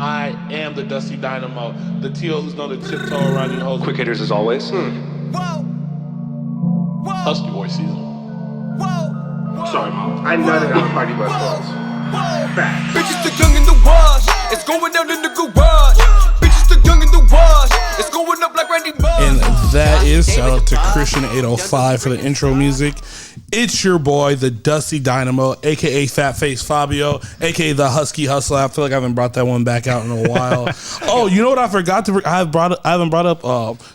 I am the Dusty Dynamo, the T.O. who's known to tiptoe around you hoes. Quick hitters as always. Husky Boy season. Sorry, Mom. I nutted out Party Bus Balls. Facts. Bitches the young in the wash, it's going down in the garage. Bitches the young in the wash, it's going up like Randy Moss. And that is shout out to Christian 805 for the intro music. It's your boy, the Dusty Dynamo, aka Fat Face Fabio, aka the Husky Hustler. I feel like I haven't brought that one back out in a while. Oh, you know what I forgot to? I haven't brought up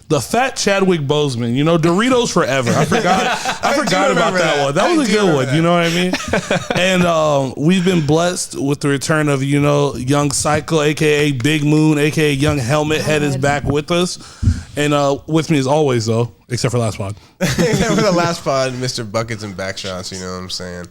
the Fat Chadwick Boseman. You know, Doritos Forever. I forgot about that one. That was a good one. You know what I mean? And we've been blessed with the return of Young Cycle, aka Big Moon, aka Young Helmet Head is back with us, and with me as always though. Except for last pod. Except for the last pod, Mr. Buckets and Backshots, you know what I'm saying?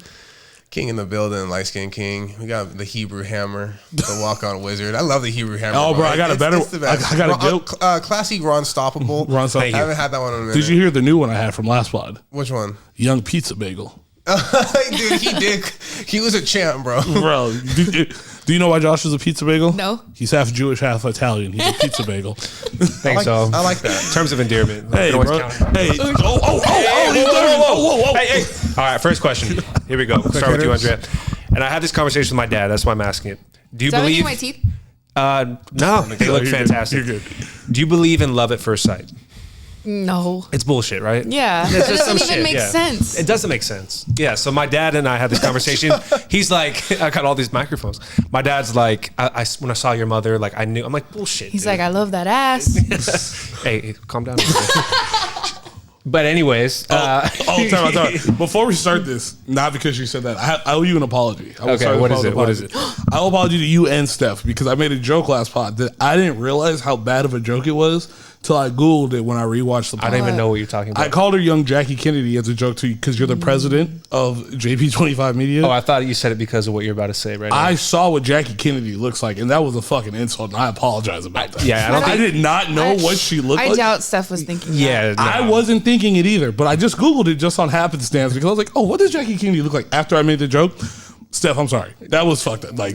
King in the building, light skin king. We got the Hebrew Hammer, the walk-on wizard. I love the Hebrew Hammer. Oh, bro, I got a better one. I got a joke. Classy Ron Stoppable. I haven't had that one in a minute. Did you hear the new one I had from last pod? Which one? Young Pizza Bagel. Dude, he did. He was a champ, bro. Bro, do you know why Josh is a pizza bagel? No. He's half Jewish, half Italian. He's a pizza bagel. Thanks, I like that. Terms of endearment. Hey, bro. Hey. Hey. All right, first question. Here we go. We'll start with you, Andrea. And I had this conversation with my dad. That's why I'm asking it. Do you believe? My teeth? No, they look fantastic. You're good. Do you believe in love at first sight? No. It's bullshit, right? Yeah. It's It just doesn't some even shit, make yeah. sense. It doesn't make sense. Yeah. So my dad and I had this conversation. He's like, I got all these microphones. My dad's like, I when I saw your mother, like I knew. I'm like, bullshit. He's dude. like, I love that ass. Hey, calm down. But anyways, time out. Before we start this, not because you said that, I owe you an apology. Okay, what is it? What is it? I owe apology to you and Steph because I made a joke last pod that I didn't realize how bad of a joke it was till I Googled it when I rewatched the pod. I don't even know what you're talking about. I called her Young Jackie Kennedy as a joke to you because you're the president of JP25 Media. Oh, I thought you said it because of what you're about to say right now. I saw what Jackie Kennedy looks like, and that was a fucking insult, and I apologize about that. Yeah, I did not know what she looked like. I doubt Steph was thinking that. Yeah, no. I wasn't thinking it either, but I just Googled it just on happenstance because I was like, oh, what does Jackie Kennedy look like after I made the joke? Steph, I'm sorry. That was fucked up. Like,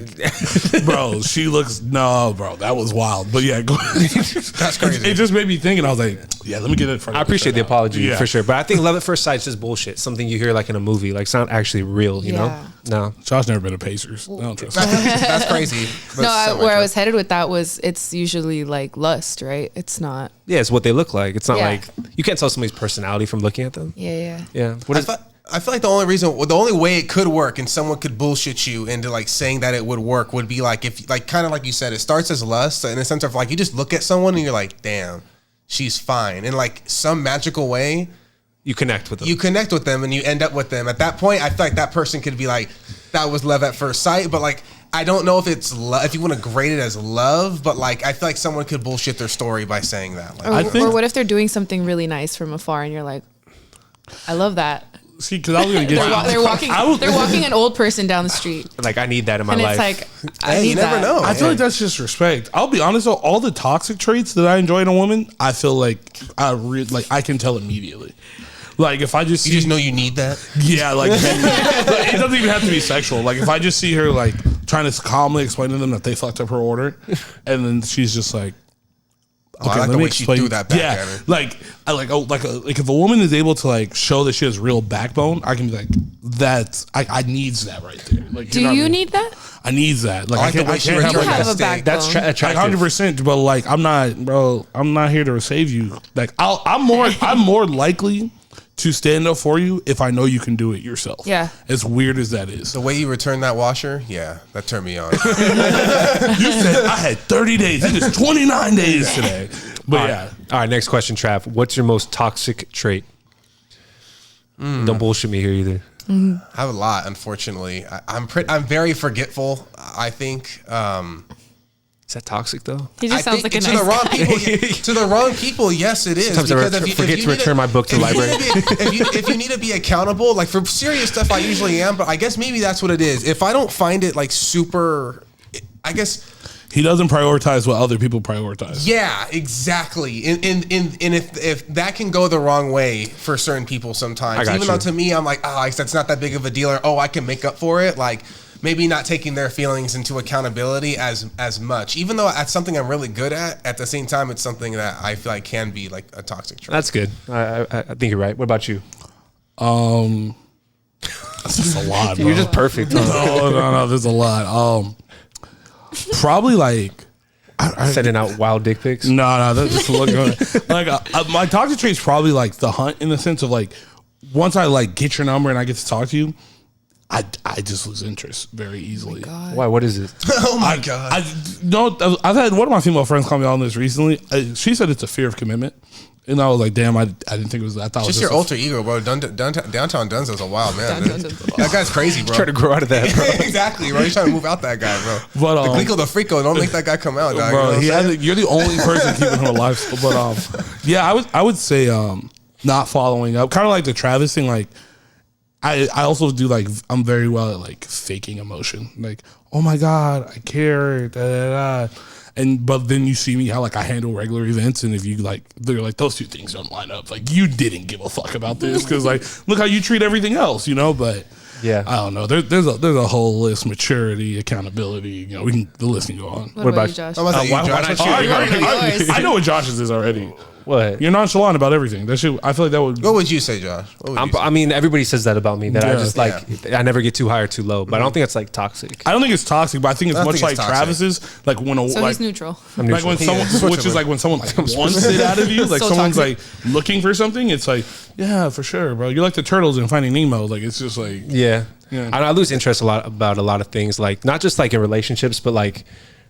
bro, she looks, no, bro, that was wild. But yeah, That's crazy. It just made me think, and I was like, yeah, let me get it. I appreciate the apology for sure, but I think love at first sight is just bullshit. Something you hear like in a movie, like it's not actually real. You know? No. Josh never been to Pacers. I don't trust him. That's crazy. But No, where I was headed with that was it's usually like lust, right? It's not. Yeah, it's what they look like. It's not Yeah. like you can't tell somebody's personality from looking at them. Yeah. Yeah. What is? I feel like the only way it could work and someone could bullshit you into like saying that it would work would be like if like kind of like you said, it starts as lust in a sense of like you just look at someone and you're like, damn, she's fine. In like some magical way, You connect with them. you connect with them and you end up with them. At that point, I feel like that person could be like, that was love at first sight. But like, I don't know if it's love, if you want to grade it as love, but like, I feel like someone could bullshit their story by saying that. Like, Or what if they're doing something really nice from afar and you're like, I love that. See, because I was going to get They're walking an old person down the street. Like I need that in my And life. it's like, I Hey, need you never that. know. I feel like that's just respect. I'll be honest though, all the toxic traits that I enjoy in a woman, I feel like I can tell immediately. Like if I just You just know you need that. yeah, like it doesn't even have to be sexual. Like if I just see her like trying to calmly explain to them that they fucked up her order, and then she's just like, I like the way she threw that back at her. like if a woman is able to like show that she has real backbone, I can be like, I needs that right there. Like, Do you need that? I needs that. Like I like the way she returned You have that a steak. backbone. That's attractive. like 100%, but like I'm not here to save you. Like I'm more likely to stand up for you if I know you can do it yourself. Yeah. As weird as that is. The way you return that washer, yeah, that turned me on. You said I had 30 days. It is 29 days today. But yeah. All right. Next question, Trav. What's your most toxic trait? Don't bullshit me here either. I have a lot, unfortunately. I'm very forgetful. I think. Is that toxic though? He just sounds like a to nice the wrong guy. people. To the wrong people, yes, it is. Sometimes I forget to return my book to the library. If you need to be accountable, like for serious stuff, I usually am. But I guess maybe that's what it is. If I don't find it like super, I guess. He doesn't prioritize what other people prioritize. Yeah, exactly. And if that can go the wrong way for certain people sometimes, even though to me I'm like, that's not that big of a deal, or I can make up for it. Like maybe not taking their feelings into accountability as much. Even though that's something I'm really good at the same time, it's something that I feel like can be like a toxic trait. That's good. I think you're right. What about you? That's just a lot, bro. You're just perfect. No, there's a lot. Probably like Sending out wild dick pics. no, that's just look like my toxic trait's probably like the hunt, in the sense of like once I like get your number and I get to talk to you, I just lose interest very easily. Why? What is it? Oh my god! I've had one of my female friends call me on this recently. She said it's a fear of commitment, and I was like, "Damn, I didn't think it was that." I thought Just it was your alter ego, bro. Downtown Dunzo's a wild man. Downtown Dunzo's a wild That guy's crazy, bro. Try to grow out of that, bro. Exactly, bro. He's trying to move out that guy, bro. But, the Glico, the Frico, don't make that guy come out, dog. bro. You know what I'm saying? You're the only person keeping him alive. But yeah, I would say not following up, kind of like the Travis thing. Like I also do like I'm very well at like faking emotion. Like, oh my god, I care. Da, da, da. But then you see me how like I handle regular events, and if you like, they're like those two things don't line up. Like you didn't give a fuck about this because like look how you treat everything else, you know. But Yeah. I don't know. There's a whole list: maturity, accountability. You know, the list can go on. What about you, Josh? I'm about to say, Why Josh, not what you? you- yours. I know what Josh's is already. What? You're nonchalant about everything. That shit. I feel like that would. What would you say, Josh? What would you say? I mean, everybody says that about me. That I Yeah. just like I never get too high or too low. But I don't think it's like toxic. I don't think it's toxic, but I think it's I don't much think like it's toxic. Travis's. Like when a So like, he's neutral. like when someone, which is like when someone like wants it out of you, like So someone's toxic. like looking for something. It's like, yeah, for sure, bro. You're like the turtles in Finding Nemo. Like it's just like, Yeah. Yeah. I lose interest about a lot of things, like not just like in relationships, but like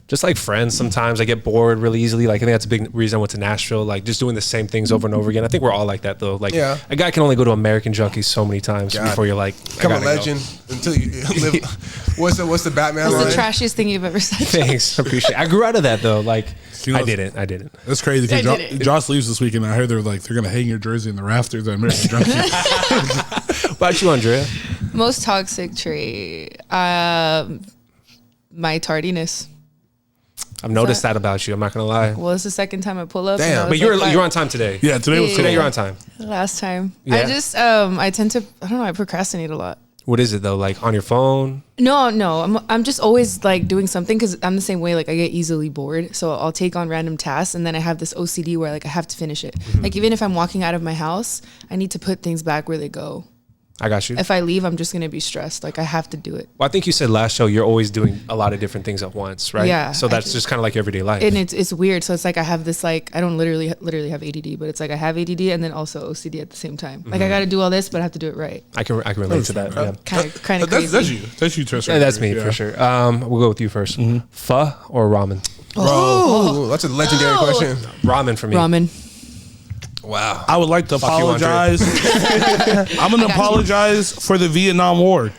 just like friends. Sometimes I get bored really easily. Like I think that's a big reason I went to Nashville. Like just doing the same things over and over again. I think we're all like that though. Like Yeah. a guy can only go to American Junkies so many times God. before you're like Become a I gotta go. legend until you live. What's the Batman What's line? the trashiest thing you've ever said? Thanks, appreciate it. I grew out of that though. Like You know, I didn't. that's crazy. I Because did it. Josh leaves this weekend. I heard they're gonna hang your jersey in the rafters at American Junkies. What about you, Andrea? Most toxic trait. My tardiness. I've noticed that about you. I'm not gonna lie. Well, it's the second time I pull up. Damn. and I was But you're like, you're on time today. Yeah, today was Yeah. Today you're on time. Last time. Yeah. I just I tend to I don't know, I procrastinate a lot. What is it though? Like on your phone? No, I'm just always like doing something because I'm the same way. Like I get easily bored, so I'll take on random tasks, and then I have this OCD where like I have to finish it. Like even if I'm walking out of my house, I need to put things back where they go. I got you. If I leave, I'm just gonna be stressed. Like I have to do it, Well, I think you said last show you're always doing a lot of different things at once, right? Yeah, So I that's do. just kind of like your everyday life. and it's weird. So it's like I have this like I don't literally have ADD, but it's like I have ADD and then also OCD at the same time. Like I got to do all this, but I have to do it right. I can relate to that. Yeah. Kind of That's crazy. That's you, Tristan. Yeah, that's me for sure. We'll go with you 1st Pho or ramen? Ooh, that's a legendary question. Ramen for me. Ramen. Wow. I would like to you, Andre. apologize. I'm gonna apologize for the Vietnam War.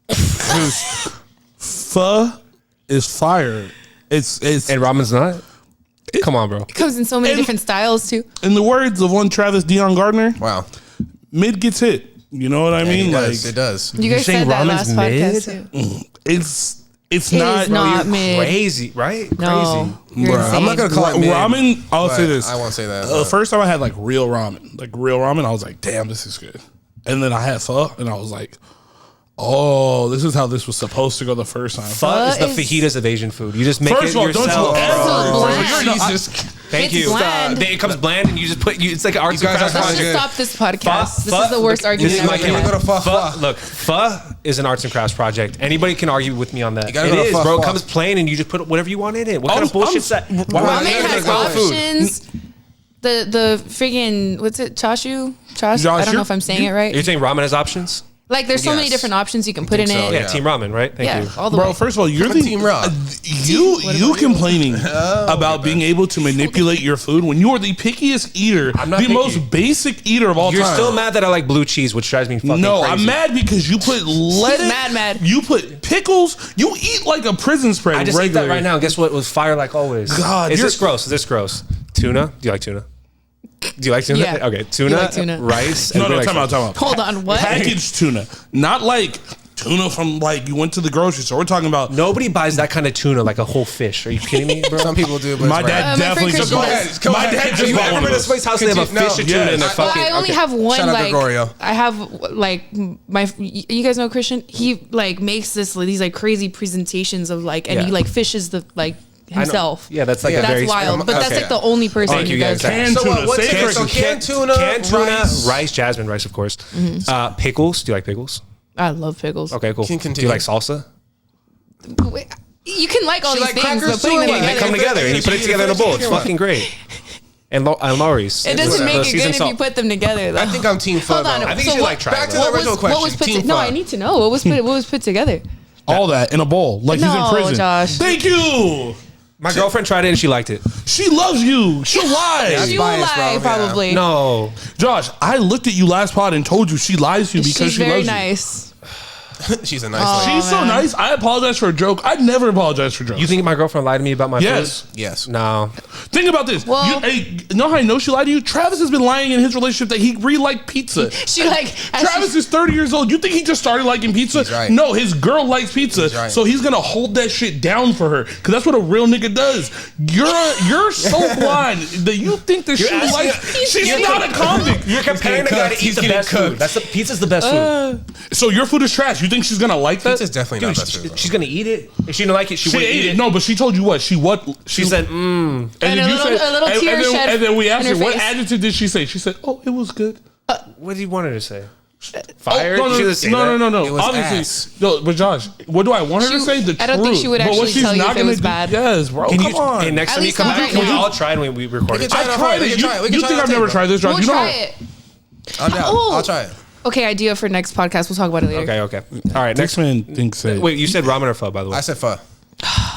Because pho is fire. It's And ramen's not? Come on, bro. It comes in so many different styles too. in the words of one Travis Dion Gardner, Wow. mid gets hit. You know what I mean? It Like does. It does. You guys saying said that ramen's last podcast mid? too. it's It not. is not mid. Crazy, right? No, Crazy. you're Bruh, insane. I'm not gonna call it mid, ramen. I'll but say this. I won't say that. The first time I had like real ramen, I was like, damn, this is good. And then I had pho, and I was like, oh, this is how this was supposed to go the first time. Pho is the is- fajitas of Asian food. You just make First it of all, don't yourself. you ever? bland. Jesus. Thank It's you. bland. It comes bland, and you just put. It's like an arts and guys crafts are Let's project. just stop this podcast. This Pho- is the worst look, argument this is I've my ever camera. Go to had. pho. Look, pho is an arts and crafts project. Anybody can argue with me on that. gotta It go to is, pho, bro. It pho. comes plain, and you just put whatever you want in it. What kind of bullshit's that? Why would Ramen you has go with food? options. The friggin' what's it? Chashu? I don't know if I'm saying it right. You're saying ramen has options? Like there's so many Yes. different options you can put in think it. so, Yeah, Yeah. Team Ramen, right? Thank Yeah, you. all the Bro, way. first of all, you're I'm the Team Rob. you complaining about being able to manipulate your food when you are the pickiest eater, I'm not the picky. most basic eater of all You're time. still mad that I like blue cheese, which drives me fucking No, crazy. I'm mad because you put lettuce. mad. You put pickles. You eat like a prison spread. I just ate regularly. that right now. Guess what? It was fire like always. God, is you're- this gross? Is this gross? Tuna? Do you like tuna? Do you like tuna? Yeah. Okay, tuna, You like tuna. rice. No, and no, like time out. Hold on, what? Packaged tuna, not like tuna from like you went to the grocery store. We're talking about Nobody buys that kind of tuna, like a whole fish. Are you kidding me, bro? Some people do, but my it's rare. dad my friend definitely Christian just does. my dad just You bought ever one been of to somebody's house and they have a Continue- fish no. or tuna in their Yes. Well, fucking? I only okay. have one. Shout out Like Gregorio. I have like you guys know Christian. He like makes these like crazy presentations of like, and Yeah. he like fishes the like I know. himself. Yeah, that's like Yeah. a That's very wild. But that's okay. like the only person Thank who you, does guys. that. canned So tuna. what's Say it? for- So canned tuna, Canned tuna, rice. rice, jasmine rice, of course. Pickles. Do you like pickles? I love pickles. Okay, cool. Can Do continue. you like salsa? Wait, you can like all She these like things, crackers but putting too, them like, They together, come together and you put it together in a bowl. It's Come on. fucking great. And Lowry's. it doesn't make it Seasoned good if salt. you put them together. Though. I think I'm team pho. Hold on. though. I think you should like try back it, to though. the original question. What was put Team no, pho. I need to know what was put together. all that in a bowl like he's in No, prison. Josh. Thank you. My girlfriend tried it and she liked it. She loves you. She'll lie. She will biased, bro. lie, Yeah. probably. No. Josh, I looked at you last pod and told you she lies to you because She's she very loves nice. She's a nice lady. you. She's so man. nice. I apologize for a joke. I never apologize for jokes. You think my girlfriend lied to me about my Yes. food? Yes. No. Think about this. Well- you know how I know she lied to you? Travis has been lying in his relationship that he really liked pizza. She like as Travis is 30 years old. You think he just started liking pizza? He's right. No, his girl likes pizza, He's right. so he's gonna hold that shit down for her because that's what a real nigga does. You're so blind that you think that she asking- likes. She's not a convict. You're comparing the guy to eat He's the getting best cooked. food. That's the pizza's the best food. So your food is trash. You think she's gonna like that? Pizza's definitely not Dude, best food. she's gonna eat it. If she didn't like it, she She wouldn't ate eat it. it. No, but she told you what? She said, And a little tear and shed then we asked in her, her what face. adjective did she say? She said, "Oh, it was good." What did you want her to say? Fired? Oh, She didn't say no, that. no, no, It no. was Obviously, ass. no. But Josh, what do I want her to She- say? The I don't think truth. she would But what actually she's tell you not if it gonna was do- bad. Yes, bro. Can you, Come on. hey, next At time you least come not back, right can we now. all try it when we record We it? can I try it. tried We it. can try it. We can You try think it. I've never Bro. tried this, Josh? We'll You know. try it. I'm down. Oh. I'll try it. Okay, idea for next podcast. We'll talk about it later. Okay, okay. All right, Next next. man thinks that. Wait, you said ramen or pho, by the way? I said pho.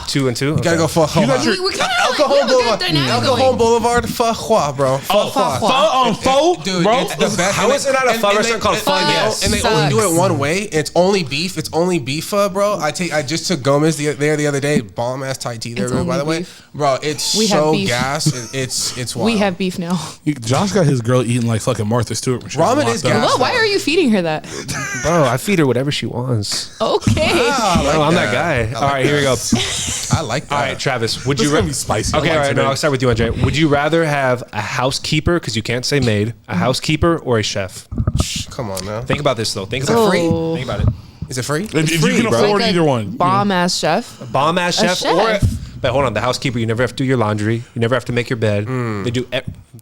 2 and 2? You gotta go pho. got your- We kinda El like, we Cajon have a good Boulevard. dynamic El going. Cajon Boulevard. Pho, bro. Pho. Pho, Dude, bro. it's the best. How is it not a pho restaurant called Pho Yes? And they only do it Sucks. one way. It's only beef. It's only beef pho, bro. I just took Gomez the other day. Bomb ass Thai tea there, It's bro, by only the way, beef. bro. It's We have so beef. gas. It's wild. We have beef now. Josh got his girl eating like fucking Martha Stewart. when she was Ramen locked is up. gas. Well, why are you feeding her that? Bro, I feed her whatever she wants. Okay. Ah, I like Oh, I'm that guy. I All like right, here we go. I like that. All right, Travis, would This you is gonna be spicy. I Okay, like all right, today. no, I'll start with you, Andre. Would you rather have a housekeeper, because you can't say maid, a housekeeper or a chef? Come on, man. Think about this, though. Think Is about it free? Oh. Think about it. Is it free? If you free, can bro. afford Like a either one, Bomb ass chef. Bomb ass chef, chef. or but hold on, the housekeeper, you never have to do your laundry, you never have to make your bed. They do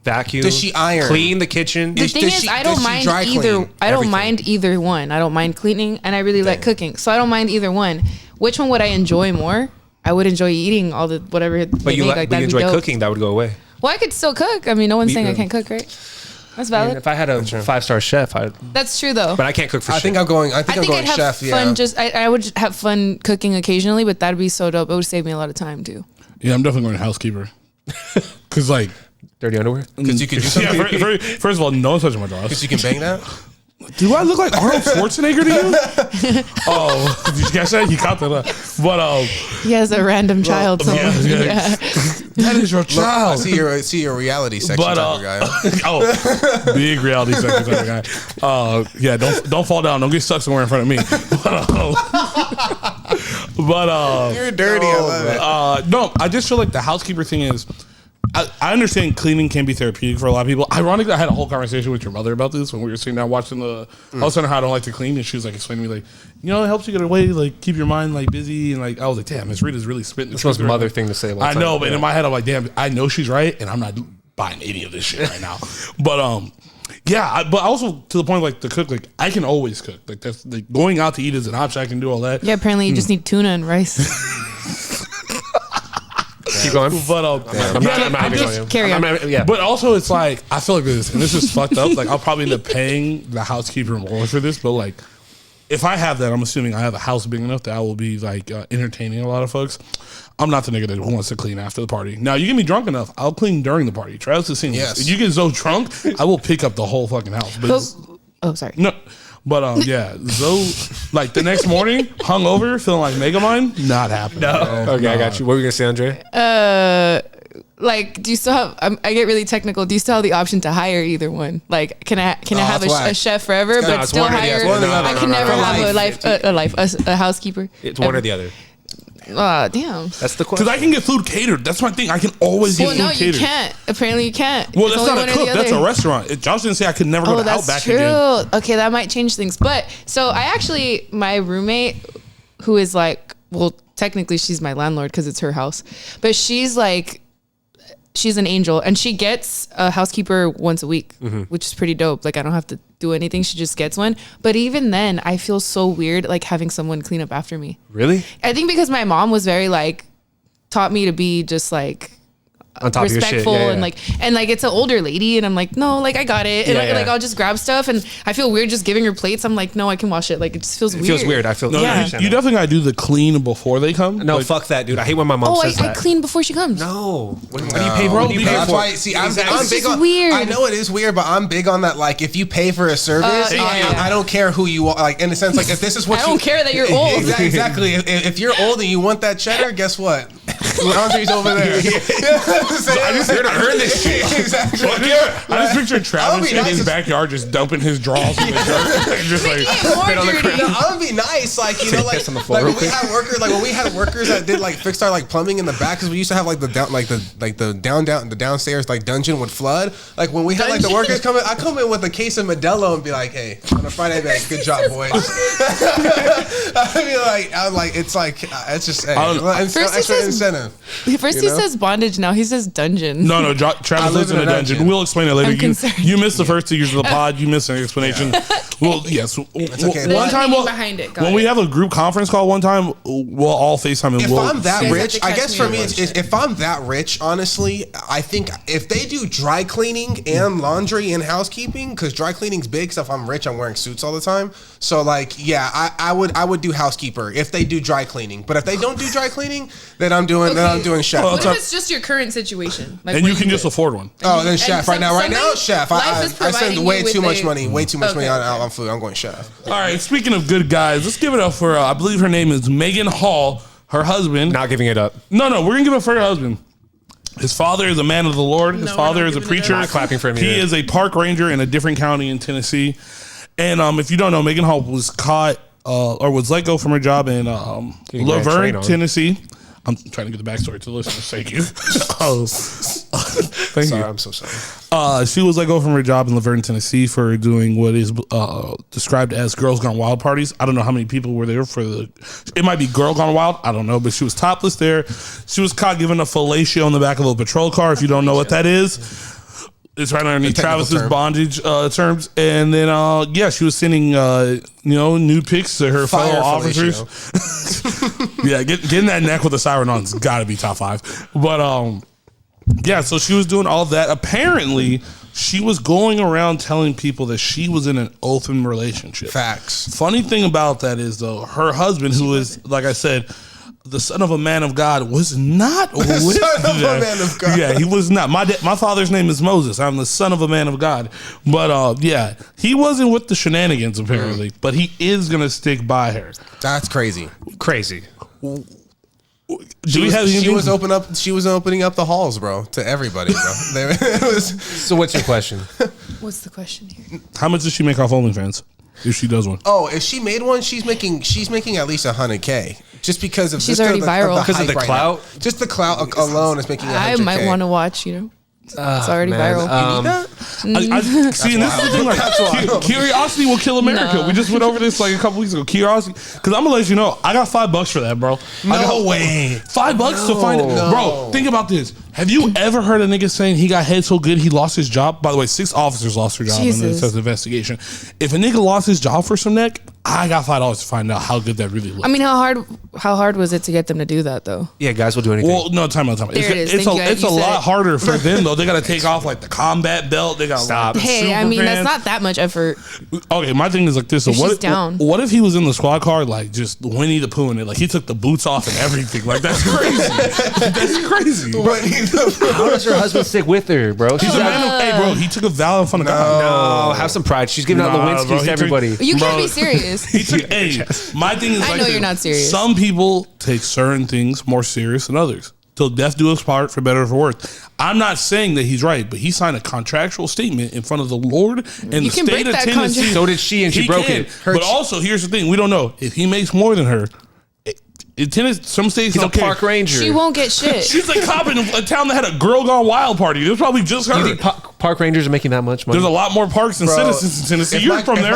vacuum. Does she iron? Clean the kitchen. The thing is, I don't mind dry either. clean I don't everything? mind either one. I don't mind cleaning, and I really like cooking, so I don't mind either one. Which one would I enjoy more? I would enjoy eating all the whatever. But you, but you enjoy cooking, that would go away. Well, I could still cook. I mean, no one's saying I yeah. can't cook, right? That's I mean, valid. if I had a 5-star chef, That's true, though. but I can't cook for I shit. think I'm going. I think I'm going I'd have chef. fun. Yeah. Just I would have fun cooking occasionally, but that'd be so dope. It would save me a lot of time too. yeah, I'm definitely going to housekeeper. Because like, Dirty underwear? Because you could do something. yeah, first of all, no one's touching my drawers. Because you can bang that. Do I look like Arnold Schwarzenegger to you? Oh, did you catch that? You caught that. But He has a random child. So yeah, yeah. that is your I child. see your reality section But type of guy. oh, big reality section type of guy. Yeah, don't fall down. Don't get stuck somewhere in front of me. But You're dirty. I love it. no, I just feel like the housekeeper thing is. I understand cleaning can be therapeutic for a lot of people. Ironically, I had a whole conversation with your mother about this when we were sitting down watching the. I was telling her how I don't like to clean, and she was like explaining to me like, it helps you get away, like keep your mind like busy, and like I was like, damn, Miss Rita's really spitting. That's the most mother thing to say. I know, but in my head, I'm like, damn, I know she's right, and I'm not buying any of this shit right now. But yeah, but also to the point like to cook, like I can always cook. Like that's like going out to eat is an option. I can do all that. yeah, apparently you just need tuna and rice. Keep going. But I'm not even going. Carry on. Yeah. But also, it's like I feel like this, and this is fucked up. Like I'll probably end up paying the housekeeper more for this, but like if I have that, I'm assuming I have a house big enough that I will be like entertaining a lot of folks. I'm not the nigga that wants to clean after the party. Now you get me drunk enough, I'll clean during the party. Travis has seen Yes. this. If you get Zoe drunk, I will pick up the whole fucking house. But Oh, sorry. no. But yeah, Zoe, like the next morning, hungover, feeling like Megamind, not happening. No. Okay, I got you. What were you gonna say, Andre? Like, do you still have? I get really technical. Do you still have the option to hire either one? Like, can I have that's whack. a chef forever, but it's still one or the hire? other. One or the other. I can never have a housekeeper. It's one or the other. Damn. That's the question. Because I can get food catered. That's my thing. I can always get Well, food no, you catered. can't. Apparently, you can't. Well, It's that's only not a one or cook. the That's a other. restaurant. Josh didn't say I could never go to that's Outback true. again. Okay, that might change things. But so I actually, my roommate, who is like, well, technically she's my landlord because it's her house, but she's an angel, and she gets a housekeeper once a week, which is pretty dope. Like, I don't have to do anything. She just gets one. But even then, I feel so weird, like having someone clean up after me. Really? I think because my mom was very like, taught me to be just like, On top of your shit. respectful Yeah, yeah. and like it's an older lady, and I'm like, no, like I got it, and Yeah, yeah. like I'll just grab stuff, and I feel weird just giving her plates. I'm like, no, I can wash it. Like, it just feels weird. It feels weird. I feel. No, I you understand that. definitely got to do the clean before they come. No, Like, fuck that, dude. I hate when my mom Oh, says I that. clean before she comes. No. What do you pay for? Bro, What do you pay because That's for? why. See, I'm It's big just on. weird. I know it is weird, but I'm big on that. Like, if you pay for a service, Yeah. I don't care who you are. Like, in a sense, like if this is what I don't care that you're old. Exactly. If you're old and you want that cheddar, guess what? Andre's over there. I just here to earn this shit. Exactly. Fuck yeah. I just picture I'll Travis be in nice his as- backyard just dumping his drawers in the dirt. Just like, More dirty. No, I'm gonna be nice, like you know, like, piss on the floor like when real we quick. had workers, like when we had workers that did like fixed our like plumbing in the back, because we used to have like the downstairs like dungeon would flood. Like when we had like the workers come in, I come in with a case of Modelo and be like, hey, on a Friday, I'd be like, good job, boys. I'm like, it's just hey, First he extra says- incentive. First You he know? says bondage, now he says dungeon. no, Travis lives in a dungeon. We'll explain it later. I'm You, concerned. you missed the first 2 years of the pod. You missed an explanation. Well, yes. okay. One There's time, meaning behind it. Got when it. we have a group conference call one time, we'll all FaceTime and If we'll. I'm that You guys rich, have to I catch guess me for on me, one it's, if I'm that rich, honestly, I think if they do dry cleaning and laundry and housekeeping, because dry cleaning's big. So if I'm rich, I'm wearing suits all the time. So like, yeah, I would do housekeeper if they do dry cleaning. But if they don't do dry cleaning, then I'm doing chef. Well, What if it's just your current situation? Like, and what you can just afford one. Oh, then chef and right now. Right now, somebody- chef. life I is spend providing way you with too much a- money. Way too much money Okay. on food. I'm going chef. All right. Speaking of good guys, let's give it up for. I believe her name is Megan Hall. Her husband. Not giving it up. No, we're gonna give it for her husband. His father is a man of the Lord. His No, father we're is not a giving it preacher. up. Not clapping for him He either. is a park ranger in a different county in Tennessee. And if you don't know, Megan Hall was caught or was let go from her job in Getting ran Laverne, train on. Tennessee. I'm trying to get the backstory to the listeners. Thank you. Thank Sorry, you. I'm so sorry. She was let go from her job in Laverne, Tennessee for doing what is described as Girls Gone Wild parties. I don't know how many people were there for it might be Girl Gone Wild. I don't know, but she was topless there. She was caught giving a fellatio in the back of a patrol car. If you don't know what that is, it's right underneath The technical Travis's term. bondage terms. And then, she was sending, nude pics to her Fire fellow officers. Yeah, getting that neck with a siren on has got to be top 5. But, yeah, so she was doing all that. Apparently, she was going around telling people that she was in an open relationship. Facts. Funny thing about that is, though, her husband, who is, like I said, the son of a man of God, was not with son of a them. man of God. Yeah, he was not. My father's name is Moses. I'm the son of a man of God. But, yeah, he wasn't with the shenanigans, apparently. But he is going to stick by her. That's crazy. Crazy. Do we have She anything? was opening up the halls, bro, to everybody, bro. It was, So what's your question? What's the question here? How much does she make off OnlyFans if she does one? oh, if she made one, she's making at least $100K just because of She's just already viral. Because of hype the right clout? now. Just the clout alone is making I 100K. might want to watch, it's already man. viral. I see, and this is the thing. Like, curiosity will kill America. No. We just went over this like a couple weeks ago. Curiosity, because I'm gonna let you know, I got $5 for that, bro. No way. $5 to find it, bro. Think about this. Have you ever heard a nigga saying he got head so good he lost his job? By the way, 6 officers lost their job in Jesus. this investigation. If a nigga lost his job for some neck, I got $5 to find out how good that really looked. I mean, how hard was it to get them to do that though? Yeah, guys will do anything. Well, no, time out. There it is. It's Thank you. it's a You said lot it. harder for them though. They got to take off like the combat belt. They got Stop. Like, the Hey, I super mean, pants. that's not that much effort. Okay, my thing is like this. So If she's down. what if he was in the squad car like just Winnie the Pooh in it? Like he took the boots off and everything. Like that's crazy. That's crazy. How does her husband stick with her, bro? He's a man of, hey, bro. He took a vow in front of God. No, have some pride. She's giving out Nah, Lewinsky's bro, he to took- everybody. You can't Bro. be serious. He took. Hey, my thing is. I like know this. you're not serious. Some people take certain things more serious than others. till death do us part, for better or for worse. I'm not saying that he's right, but he signed a contractual statement in front of the Lord and the can state break of that Tennessee. contract. So did she, and she broke can. it. But also, here's the thing: we don't know if he makes more than her. In Tennessee, some states He's a don't care. park ranger. She won't get shit. She's a cop in a town that had a Girl Gone Wild party. It was probably just her. You think park rangers are making that much money? There's a lot more parks than Bro, citizens in Tennessee. if You're my- from if there.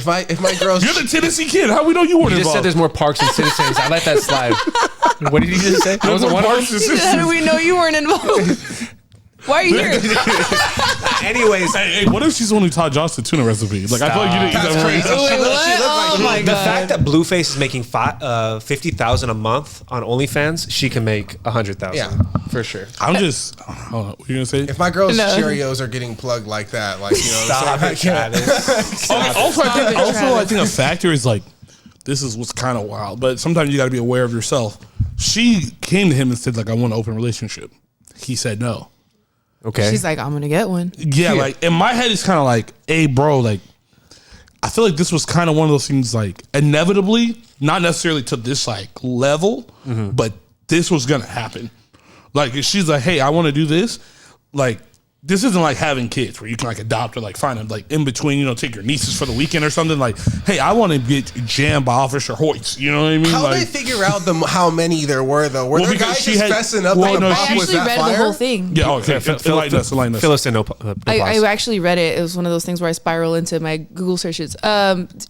my- If my girl's You're the Tennessee kid. How we know you weren't You just said involved? there's more parks and citizens. I let that slide. What did you just say? I There's wasn't more one of parks them. than How do citizens. we know you weren't involved? Why are you here? Anyways, Hey, what if she's the one who taught Josh the tuna recipe? Like, I feel like you didn't eat That's that crazy. right. Wait, what? Oh my the god. fact that Blueface is making $50,000 a month on OnlyFans, she can make $100,000. Yeah. For sure. I'm just, hold on. What are you going to say? if my girl's No. Cheerios are getting plugged like that, like, you know, Stop what I'm it, saying? Travis. Also, I think, Travis. I think a factor is like, this is what's kind of wild, but sometimes you got to be aware of yourself. She came to him and said, like, I want an open relationship. He said no. Okay. She's like, I'm gonna get one. Yeah, like in my head, it's kind of like, hey, bro, like, I feel like this was kind of one of those things, like, inevitably, not necessarily to this like level, but this was gonna happen. Like, if she's like, hey, I want to do this, like, this isn't like having kids where you can like adopt or like find them like in between, you know, take your nieces for the weekend or something. Like, hey, I want to get jammed by Officer Hoyts. You know what I mean? How like, they figure out how many there were though? Were Well, there because guys she just had- fessing up well, like no, a I bomb? Was actually that read fire? the whole thing. yeah, okay, enlighten us. Fill us in. No, I actually read it. It was one of those things where I spiral into my Google searches.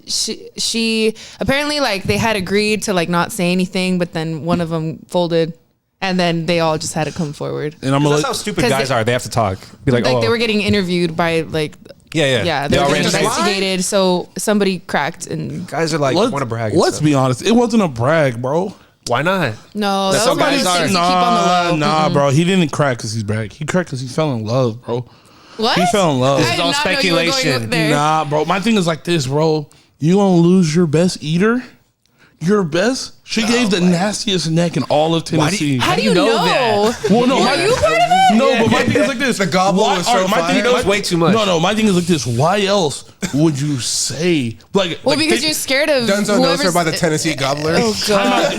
She apparently like they had agreed to like not say anything, but then one of them folded, and then they all just had to come forward. And I'm gonna That's let, how stupid 'Cause guys they- are. They have to talk. Be like, Like oh, they were getting interviewed by like yeah. they were already getting say- investigated. So somebody cracked and Guys are like, let's, want to brag. let's be honest. It wasn't a brag, bro. Why not? no, That's that was how one of guys those are. things you keep on the low. Nah, bro. He didn't crack because he's brag. He cracked because he fell in love, bro. What? He fell in love. I This did is all not know you were going speculation. there. Nah, bro. My thing is like this, bro. You gonna lose your best eater? Your best? She gave the nastiest neck in all of Tennessee. How do you know? Well, no, Were you part of it? No, but my thing is like this. The gobble was so my fire. thing, He knows way too much. No, my thing is like this. Why else would you say like? Well, like, because they- you're scared of Dunzo knows her whoever's- by the Tennessee Gobbler. Oh god.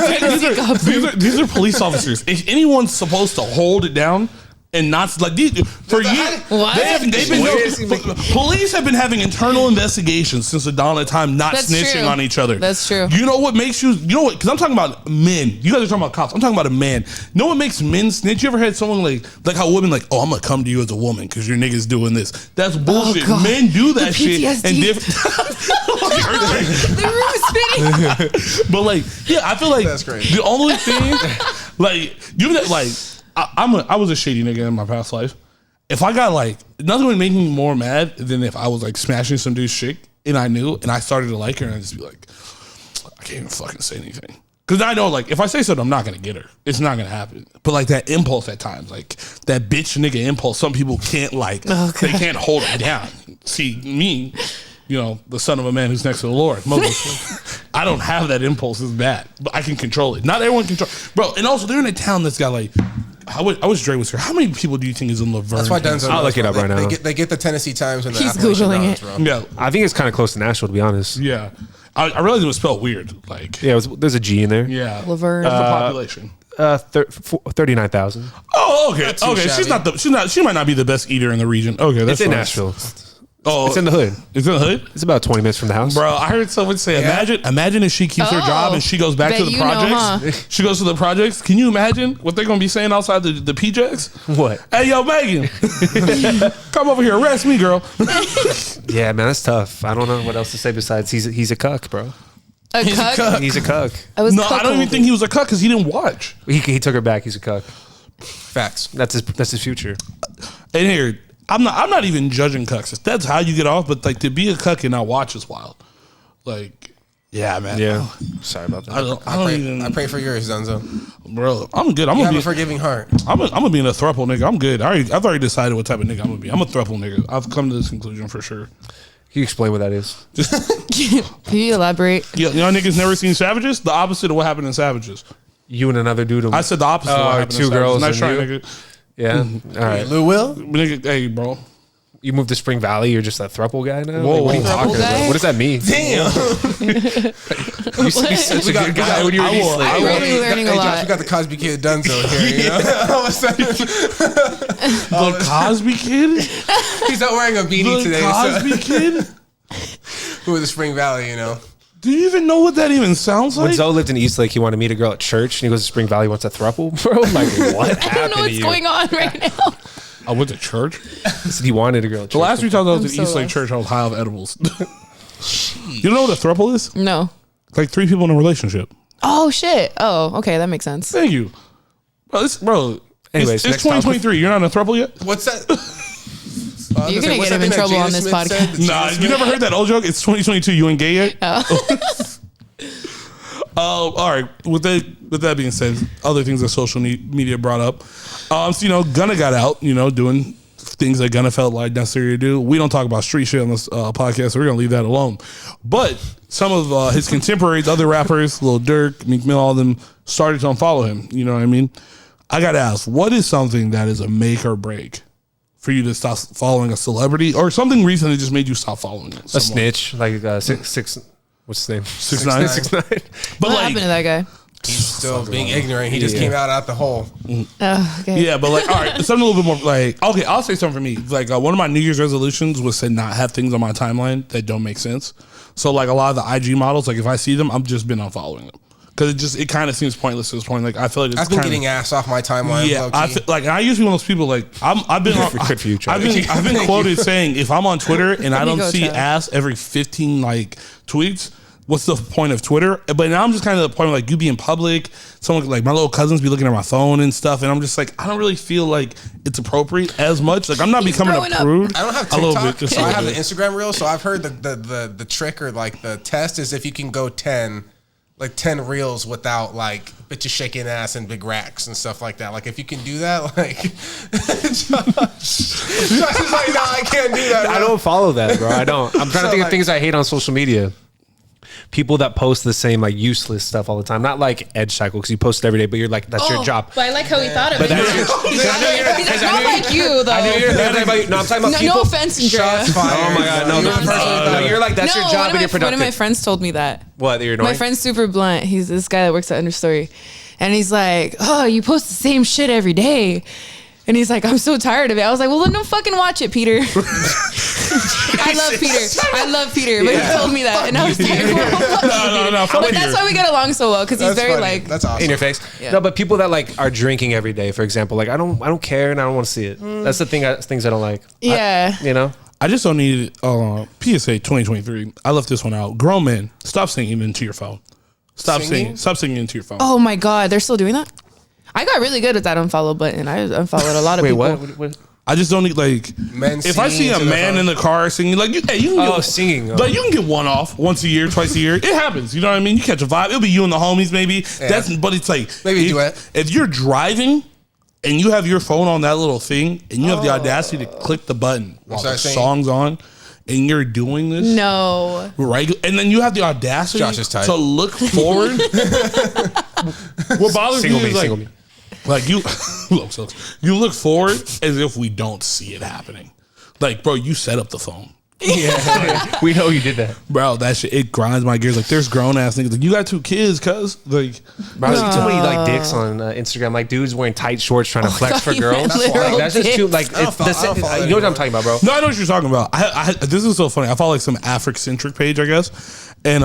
these are police officers. If anyone's supposed to hold it down and not like these for years, What? they've been police have been having internal investigations since the dawn of time, not That's snitching true. on each other. That's true. You know what makes you? You know what? Because I'm talking about men. You guys are talking about cops. I'm talking about a man. You know what makes men snitch? You ever had someone like how women like, oh, I'm gonna come to you as a woman because your nigga's doing this. That's bullshit. God. Men do that The shit and PTSD. different. The room is spinning. But like, yeah, I feel like That's crazy. the only thing, like, you like, I was a shady nigga in my past life. If I got like, nothing would make me more mad than if I was like smashing some dude's chick and I knew and I started to like her and I'd just be like, I can't even fucking say anything. Cause I know like if I say something, I'm not gonna get her. It's not gonna happen. But like that impulse at times, like that bitch nigga impulse, some people can't like, they can't hold it down. See me, you know, the son of a man who's next to the Lord. I don't have that impulse. It's bad, but I can control it. Not everyone control, bro. And also, they're in a town that's got like, I wish Dre was here. How many people do you think is in Laverne? That's why Dunzo. I'll knows, look it bro. up right now. They get the Tennessee Times and the He's Appalachian Googling Knowledge, it. bro. Yeah, I think it's kind of close to Nashville, to be honest. yeah. I realized it was spelled weird. Like, Yeah, there's a G in there. yeah. Laverne. What's the population? 39,000. Oh, okay. too Okay. shabby. She might not be the best eater in the region. Okay, that's It's in fine. Nashville. Oh, It's in the hood. It's in the hood. It's about 20 minutes from the house. Bro, I heard someone say, imagine if she keeps her job and she goes back to Bet the you know, projects. She goes to the projects. Can you imagine what they're going to be saying outside the PJs? What? Hey, yo, Megan, come over here. Arrest me, girl. Yeah, man, that's tough. I don't know what else to say besides he's a cuck, bro. A cuck? He's a cuck. I was No, I don't even cuckolded. think he was a cut because he didn't watch. He took her back. He's a cuck. Facts. That's his future. And here, I'm not even judging cucks. If that's how you get off, but like to be a cuck and not watch is wild. Like, yeah, man. Yeah. Sorry about that. I don't even. I pray for yours, Dunzo. Bro, I'm good. I'm You gonna have be. a forgiving heart. I'm gonna be in a throuple nigga. I'm good. I've already decided what type of nigga I'm gonna be. I'm a throuple nigga. I've come to this conclusion for sure. Can you explain what that is? Can you elaborate? Y'all niggas never seen Savages? The opposite of what happened in Savages. You and another dude. I said the opposite of what happened two in girls Savages. Nice and try, you? nigga. Yeah. All right. Lou Will? Nigga, hey, bro. You moved to Spring Valley. You're just a throuple guy now. Whoa. Like, what are you talking Throuple guy? about? What does that mean? Damn. You used to be such a good guy when you were I will- I'm really learning a Hey, lot. Josh, we got the Cosby Kid Dunzo here. You know? All of a sudden, The Cosby Kid? he's not wearing a beanie The today. Cosby Kid? Who was the Spring Valley, you know? Do you even know what that even sounds When like? Zoe lived in Eastlake, he wanted to meet a girl at church, and he goes to Spring Valley, wants a throuple. Bro, I'm like, what I don't happened know to what's you? going on right now. I went to church. He said he wanted a girl at church. The last 3 times I was I'm at so Eastlake lost. Church, I was high off edibles. You know what a throuple is? No. It's like 3 people in a relationship. Oh shit. Oh, okay, that makes sense. Thank you. Bro, Anyways, it's next topic. 2023. You're not in a throuple yet? What's that? You're gonna get him in trouble on this podcast. Nah, you never heard that old joke? It's 2022. You ain't gay yet? All right. With that being said, other things that social media brought up. So, Gunna got out, doing things that Gunna felt like necessary to do. We don't talk about street shit on this podcast, so we're going to leave that alone. But some of his contemporaries, other rappers, Lil Durk, Meek Mill, all of them started to unfollow him. You know what I mean? I got to ask, what is something that is a make or break for you to stop following a celebrity, or something recently just made you stop following them? A snitch, like six. What's his name? 6ix9ine. 6ix9ine. But What happened to that guy? He's still being ignorant. He just came out the hole. Oh, okay. Yeah, but all right, something a little bit more okay, I'll say something for me. One of my New Year's resolutions was to not have things on my timeline that don't make sense. So a lot of the IG models, if I see them, I've just been unfollowing them. Because it kind of seems pointless at this point. I feel like it's I've been getting ass off my timeline. Yeah, I used to be one of those people. I've been on, Good for you, Trey. I've been quoted saying if I'm on Twitter and I don't go, see Trey. ass every 15 tweets, what's the point of Twitter? But now I'm just kind of at the point where you be in public, someone my little cousins be looking at my phone and stuff, and I'm just I don't really feel like it's appropriate as much. I'm not He's becoming growing a up. prude. I don't have A little TikTok, bit, just so a I little have the bit. Instagram reel. So I've heard the trick or the test is if you can go 10 reels without bitches shaking ass and big racks and stuff like that. If you can do that, Josh is like, no, I can't do that. I don't follow that, bro. I don't. I'm trying to think of things I hate on social media. People that post the same useless stuff all the time. Not Edge Cycle, because you post it every day, but you're that's your job. But I like how he thought of it. that's your- He's not like you, though. I knew you were talking about. No, I'm talking about people. No offense, Andrea. Shots fired. Oh my god, no, You know what I'm saying? no, you're that's your job and you're One of my productive. friends told me that. What? You're annoying? My friend's super blunt. He's this guy that works at Understory. And he's like, oh, you post the same shit every day. And he's like, I'm so tired of it. I was like, well, then don't fucking watch it, Peter. I love Peter. But he told me that. And I was like, well, No, fuck but that's why we get along so well, because he's That's very funny. That's awesome. in your face. Yeah. No, but people that are drinking every day, for example, I don't care and I don't want to see it. That's the things I don't like. yeah. I just don't need PSA 2023. I left this one out. Grown men, stop singing into your phone. Stop singing into your phone. Oh my God, they're still doing that? I got really good at that unfollow button. I unfollowed a lot of Wait, people. what? I just don't need Men if I see singing a into their man phone. in the car singing you can get, Singing. you can get one off once a year, twice a year. It happens. You know what I mean? You catch a vibe. It'll be you and the homies maybe. But it's Maybe if, a duet. if you're driving and you have your phone on that little thing and you have the audacity to click the button while the Start singing. song's on and you're doing this. No. Right, and then you have the audacity Josh is tight. to look forward. What bothers Single me me, is single me. you look forward as if we don't see it happening. Bro, you set up the phone, We know you did that. bro. That shit it grinds my gears. There's grown ass niggas. You got 2 kids, cuz Bro, I see too many dicks on Instagram, dudes wearing tight shorts trying to flex for God, you girls. meant literal That's just too dicks. it's the I don't follow you know what I'm talking about, bro. No, I know what you're talking about. I this is so funny. I follow some Afrocentric page, I guess, and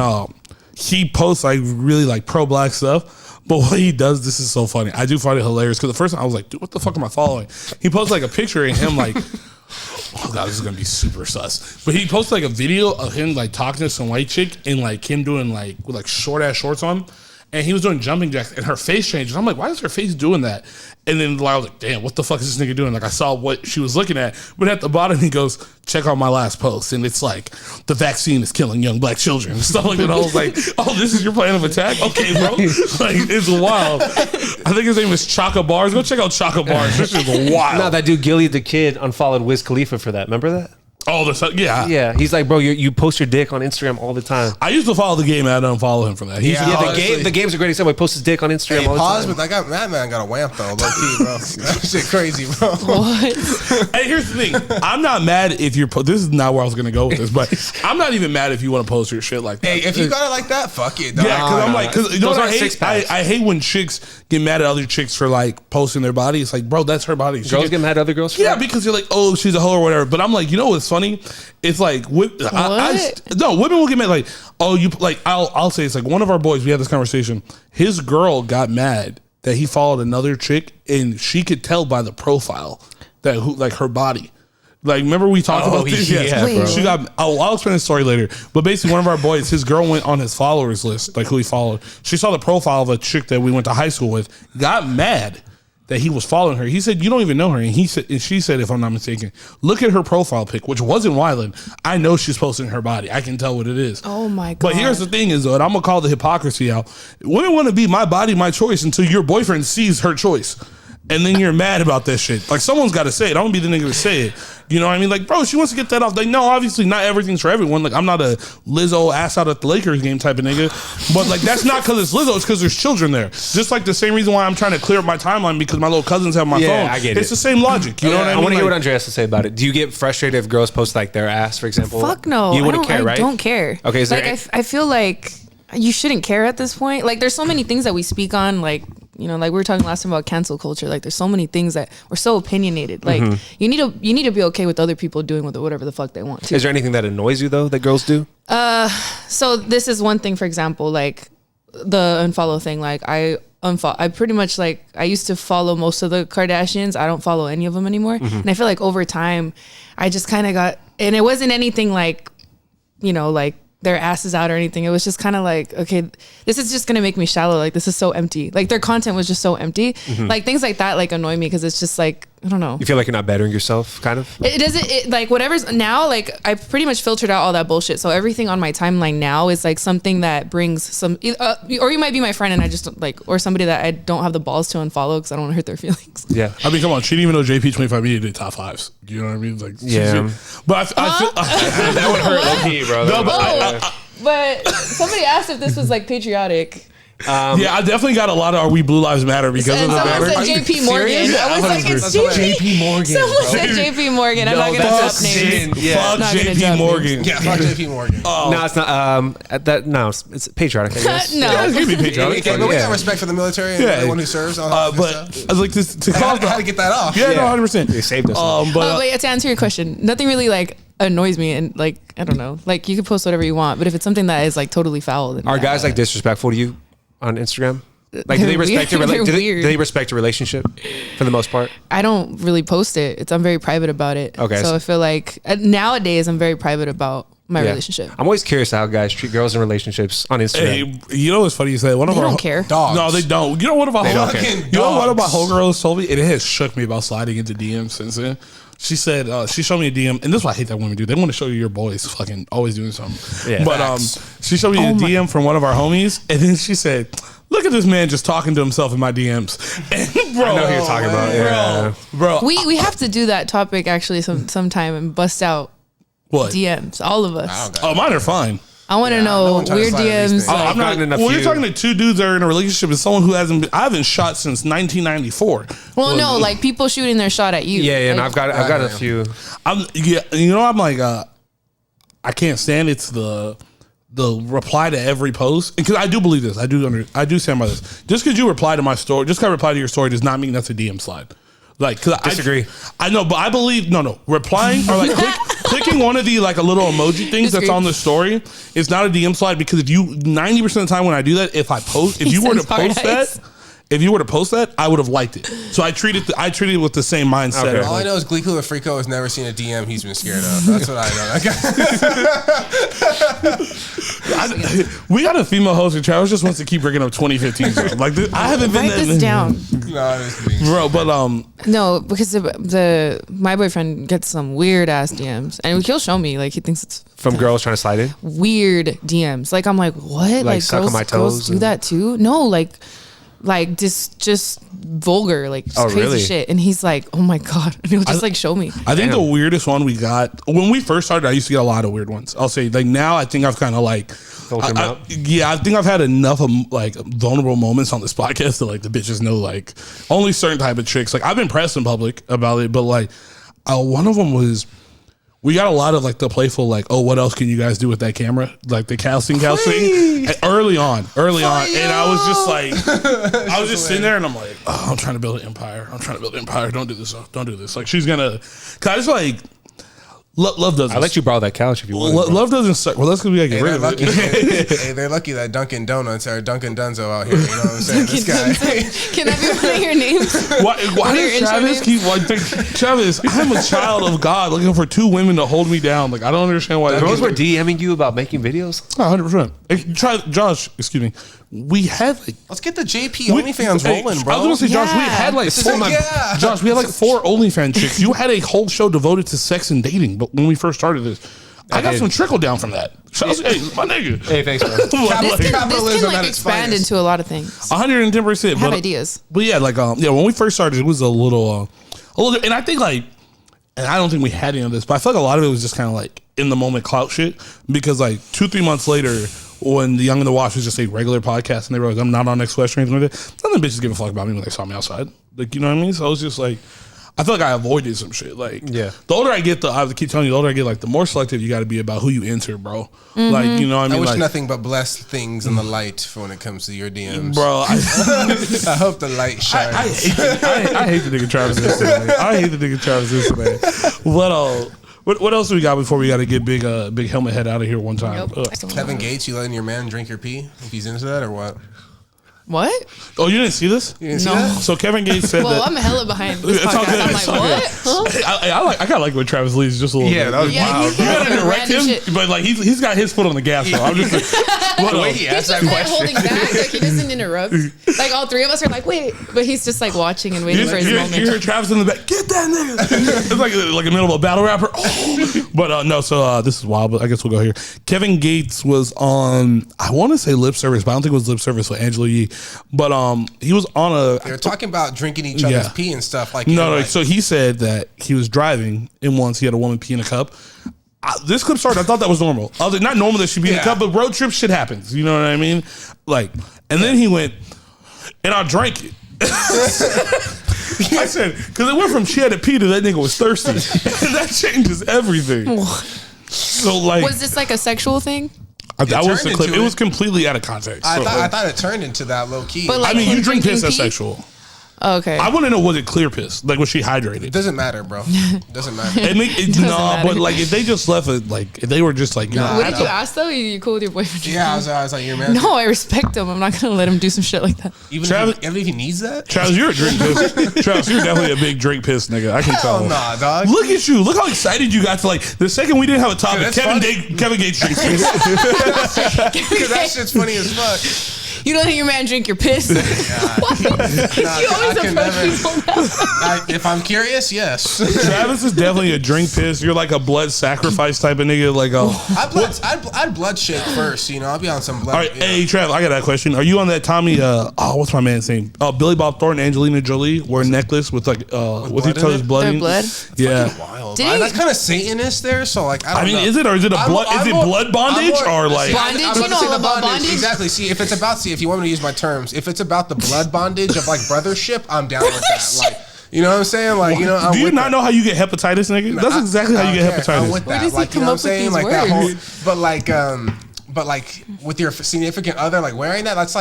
he posts really pro black stuff. But what he does, this is so funny. I do find it hilarious because the first time I was like, dude, what the fuck am I following? He posts a picture of him oh god, this is gonna be super sus. But he posted a video of him talking to some white chick and him doing with short ass shorts on. And he was doing jumping jacks, and her face changed. And I'm like, why is her face doing that? And then I was like, damn, what the fuck is this nigga doing? I saw what she was looking at. But at the bottom, he goes, check out my last post. And it's the vaccine is killing young black children. And stuff like that. I was like, oh, this is your plan of attack? Okay, bro. It's wild. I think his name is Chaka Bars. Go check out Chaka Bars. This is wild. No, that dude Gilly the Kid unfollowed Wiz Khalifa for that. Remember that? Oh, yeah. Yeah, he's like, bro, you post your dick on Instagram all the time. I used to follow the game, and I don't follow him for that. Yeah, Yeah, honestly. the game's a great example. He posts his dick on Instagram Hey, all the pause, time. but that man got a whamp though, low key, bro. That shit crazy, bro. What? Hey, here's the thing. I'm not mad if you're. This is not where I was gonna go with this, but I'm not even mad if you want to post your shit like that. Hey, if you got it like that, fuck it. Dog. Yeah, because I'm like, because you know Those what I aren't hate? six-packs. I hate when chicks get mad at other chicks for like posting their body. It's like, bro, that's her body. She Girls get mad at other girls for Yeah, that? because you're like, oh, she's a hoe or whatever. But I'm like, you know what's funny? It's like, no, women will get mad. Like, oh, you like, I'll say it's like one of our boys. We had this conversation. His girl got mad that he followed another chick, and she could tell by the profile that like her body. Like, remember we talked about this? yeah, bro. She got. I'll explain the story later. But basically, one of our boys, his girl went on his followers list, like who he followed. She saw the profile of a chick that we went to high school with. Got mad that he was following her. He said, "You don't even know her." And she said, if I'm not mistaken, look at her profile pic, which wasn't Wyland. I know she's posting her body. I can tell what it is. Oh my god! But here's the thing is, though, and I'm gonna call the hypocrisy out. Women want to be my body, my choice until your boyfriend sees her choice. And then you're mad about that shit. Like, someone's got to say it. I don't be the nigga to say it. You know what I mean? Like, bro, she wants to get that off. Like, no, obviously not everything's for everyone. Like, I'm not a Lizzo ass out at the Lakers game type of nigga. But like, that's not because it's Lizzo. It's because there's children there. Just like the same reason why I'm trying to clear up my timeline because my little cousins have my Yeah, phone. I get It's it. the same logic. You know what I I mean? want to hear Like, what Andreas has to say about it. Do you get frustrated if girls post like their ass, for example? Fuck no. You wouldn't care, right? I don't care. Okay, is like there I feel like you shouldn't care at this point. Like there's so many things that we speak on, like, you know, like we were talking last time about cancel culture. Like there's so many things that we're so opinionated. Like you need to be okay with other people doing with whatever the fuck they want to. Is there anything that annoys you though that girls do? So this is one thing, for example, like the unfollow thing. Like I pretty much, like, I used to follow most of the Kardashians. I don't follow any of them anymore. And I feel like over time I just kind of got, and it wasn't anything like, you know, like their asses out or anything. It was just kind of like, okay, this is just gonna make me shallow. Like this is so empty. Like their content was just so empty. Like things like that like annoy me because it's just like, I don't know. You feel like you're not bettering yourself, kind of? It doesn't, like whatever's now, like I pretty much filtered out all that bullshit. So everything on my timeline now is like something that brings some, or you might be my friend and I just like, or somebody that I don't have the balls to unfollow because I don't want to hurt their feelings. Yeah. I mean, come on. She didn't even know JP25 Media did top fives. You know what I mean? Like, Yeah. But I feel. That would hurt OP, bro. No, but But somebody asked if this was like patriotic. yeah, I definitely got a lot of "Are we Blue Lives Matter" because And of the someone banner. said JP Morgan. serious? I was like, it's JP Morgan. Someone said JP Morgan. I'm not going to drop that's names. sin. Yeah. Fuck Not gonna JP drop Morgan. Yeah, fuck JP Morgan. No, it's not. No, it's patriotic. I guess. No. Yeah, it's gonna be patriotic. Okay, but we Yeah. got respect for the military and Yeah. everyone who serves. All that But stuff. I was like, to cause How to get that off? Yeah, no, Yeah. 100%. They saved us. But But yeah, to answer your question, nothing really like annoys me, and like I don't know, like you can post whatever you want, but if it's something that is like totally foul, then Are guys like disrespectful to you on Instagram? Like, do they They're respect your weird. do They're they, weird. do they respect your relationship for the most part? I don't really post it. I'm very private about it. Okay, so so- I feel like nowadays I'm very private about my Yeah. relationship. I'm always curious how guys treat girls in relationships on Instagram. hey, you know what's funny? You say one of They our don't care. Dogs. No, they don't. You know what about don't care. you know what about Dogs. homegirls told me? It has shook me about sliding into DMs since then. She said she showed me a DM, and this is what I hate that women do. They want to show you your boys fucking always doing something. Yeah. But she showed me a DM from one of our homies, and then she said, "Look at this man just talking to himself in my DMs." And bro, I know who you're talking about. Yeah. bro, We have to do that topic actually sometime and bust out what? DMs, all of us. I don't got Oh, mine are fine. I want to no know one trying to weird slide in these DMs. things. I'm not. gotten enough Well, you're you. talking to two dudes that are in a relationship with someone who I haven't shot since 1994. Well, no, like people shooting their shot at you. Yeah, yeah. And Like, I've got a few. I'm like I can't stand it's the reply to every post because I do believe this. I do stand by this. Just because you reply to my story, just because I reply to your story does not mean that's a DM slide. Like, cause Disagree. I know, but I believe no. Replying or like clicking one of the like a little emoji things that's Disagree. on the story is not a DM slide because if you 90% of the time when I do that, if you were to sends hard post eyes. that. If you were to post that, I would have liked it. So I treat it with the same mindset. Okay. of, All I like, know is Gleeko and Freako has never seen a DM he's been scared of. That's what I know. we got a female host, and Charles just wants to keep bringing up 2015. Bro. Like I haven't been Write this down. No, it's me. bro. But No, because my boyfriend gets some weird ass DMs, and he'll show me like he thinks it's From girls trying to slide in. weird DMs. Like I'm like, what? Like suck on girls, my girls toes do and- that too? No, like like just vulgar, like just Oh, crazy really? shit. And he's like, oh my God. And he'll just like show me. I think the weirdest one we got when we first started, I used to get a lot of weird ones. I'll say like now I think I've kind of like, Filter 'em out. yeah, I think I've had enough of like vulnerable moments on this podcast that like the bitches know like only certain type of chicks. Like I've been pressed in public about it, but like one of them was. We got a lot of like the playful, like, oh, what else can you guys do with that camera? Like the casting. And early on. And I was just like, I was just sitting there and I'm like, oh, I'm trying to build an empire. Don't do this. Don't do this. Like she's gonna, cause I just like, love doesn't. I'll let you borrow that couch if you want. Love doesn't suck. Well, that's because we gotta get rid of it. Hey, they're lucky that Dunkin' Donuts or Dunkin' Dunzo out here. You know what I'm saying? This guy. Can that be one of your names? Why your does intro Travis names? keep like Travis? I'm a child of God looking for two women to hold me down. Like I don't understand why. Girls were DMing you about making videos. 100%. Try Josh. Excuse me. We had like. Let's get the JP OnlyFans rolling, bro. I was gonna say, Josh, we Yeah. had like four. Yeah. Josh, we had like 4 OnlyFans chicks. You had a whole show devoted to sex and dating, but when we first started this, I got did. some trickle down from that. So I was, hey, my nigga. Hey, thanks, bro. This can Capitalism at like its expand finest. into a lot of things. 110%. Have ideas. But yeah, like when we first started, it was a little, and I think like, and I don't think we had any of this, but I feel like a lot of it was just kind of like in the moment clout shit because like 2-3 months later. When the Young and the Wash was just a regular podcast and they realized I'm not on Next Question or anything like that, none of the bitches give a fuck about me when they saw me outside. Like, you know what I mean? So I was just like, I feel like I avoided some shit. Like, Yeah. The older I get, I keep telling you, the older I get, like, the more selective you got to be about who you enter, bro. Like, you know what I I mean? wish Like, nothing but blessed things in the light for when it comes to your DMs. bro, I hope the light shines. I hate the nigga Travis this today. I hate the nigga Travis this today. What else do we got before we got to get big helmet head out of here one time? Yep. Kevin Gates, you letting your man drink your pee if he's into that or what? What? Oh, you didn't see this? You didn't see No. that? So Kevin Gates said Well, that. I'm hella behind this It's all podcast. good. I'm It's like, all what? good. Huh? I like when Travis leads just a little bit. that was Yeah, wild. he's You gotta like direct random him, shit. but like he's got his foot on the gas. So I'm just like, The way he He's asked just that like question. holding back, like he doesn't interrupt. Like all three of us are like, wait, but he's just like watching and waiting for his you moment. hear Travis in the back. Get that nigga! It's like in the middle of a battle rapper. Oh. But no, so this is wild. But I guess we'll go here. Kevin Gates was on. I want to say Lip Service, but I don't think it was Lip Service with Angela Yee. But he was on They were talking about drinking each other's Yeah. pee and stuff. Like No, like, so he said that he was driving and once he had a woman pee in a cup. This clip started, I thought that was normal. I was like, not normal that she pee in a Yeah. cup, but road trip shit happens. You know what I mean? Like, and then he went, and I drank it. I said, because it went from she had to pee to that nigga was thirsty. And that changes everything. So like, Was this like a sexual thing? that was the turned clip. into It was it. completely out of context. I So, thought I thought it turned into that low key. But, like, I mean, you him drink piss, drinking that's pee? sexual. Oh, okay. I want to know, was it clear piss? Like, was she hydrated? it doesn't matter, bro. Doesn't matter. And Doesn't no, matter. but like if they just left it, like if they were just like, Nah. What did you ask though? You cool with your boyfriend? Yeah, I was like, your man. No, I respect him. I'm not gonna let him do some shit like that. Even Travis- if he needs that. Travis, you're a drink piss. Travis, you're definitely a big drink piss nigga. I can Hell tell. nah, dog. Look at you. Look how excited you got to like the second we didn't have a topic. Dude, that's Kevin Gates drinks piss. Because that shit's funny as fuck. You don't let your man drink your piss. What? You always I can approach never- people that. If I'm curious, yes. Travis is definitely a drink piss. You're like a blood sacrifice type of nigga. Like, I'd blood shake first. You know, I'll be on some blood. all right, yeah. hey Travis, I got that question. Are you on that Tommy? What's my man's name? Billy Bob Thornton, Angelina Jolie wear a necklace with like with blood each in other's it? blood. Their in- blood? Yeah. Wild. Did he- That's kind of Satanist there. So like, I I don't mean, know. is it or is it a I'm blood? Is it more- blood bondage I'm more- or like? See, Bondage? I'm You gonna know say the about bondage? Exactly. See, if it's about, if you want me to use my terms, if it's about the blood bondage of like brothership, I'm down with that. Like, you know what I'm saying? Like, you know, I'm Do you with not that. know how you get hepatitis, nigga? That's exactly how you get I don't care. I'm hepatitis. with Where that. does he Like, you come know what I'm up with saying? these Like that whole, words? but like with your significant other, like wearing that, that's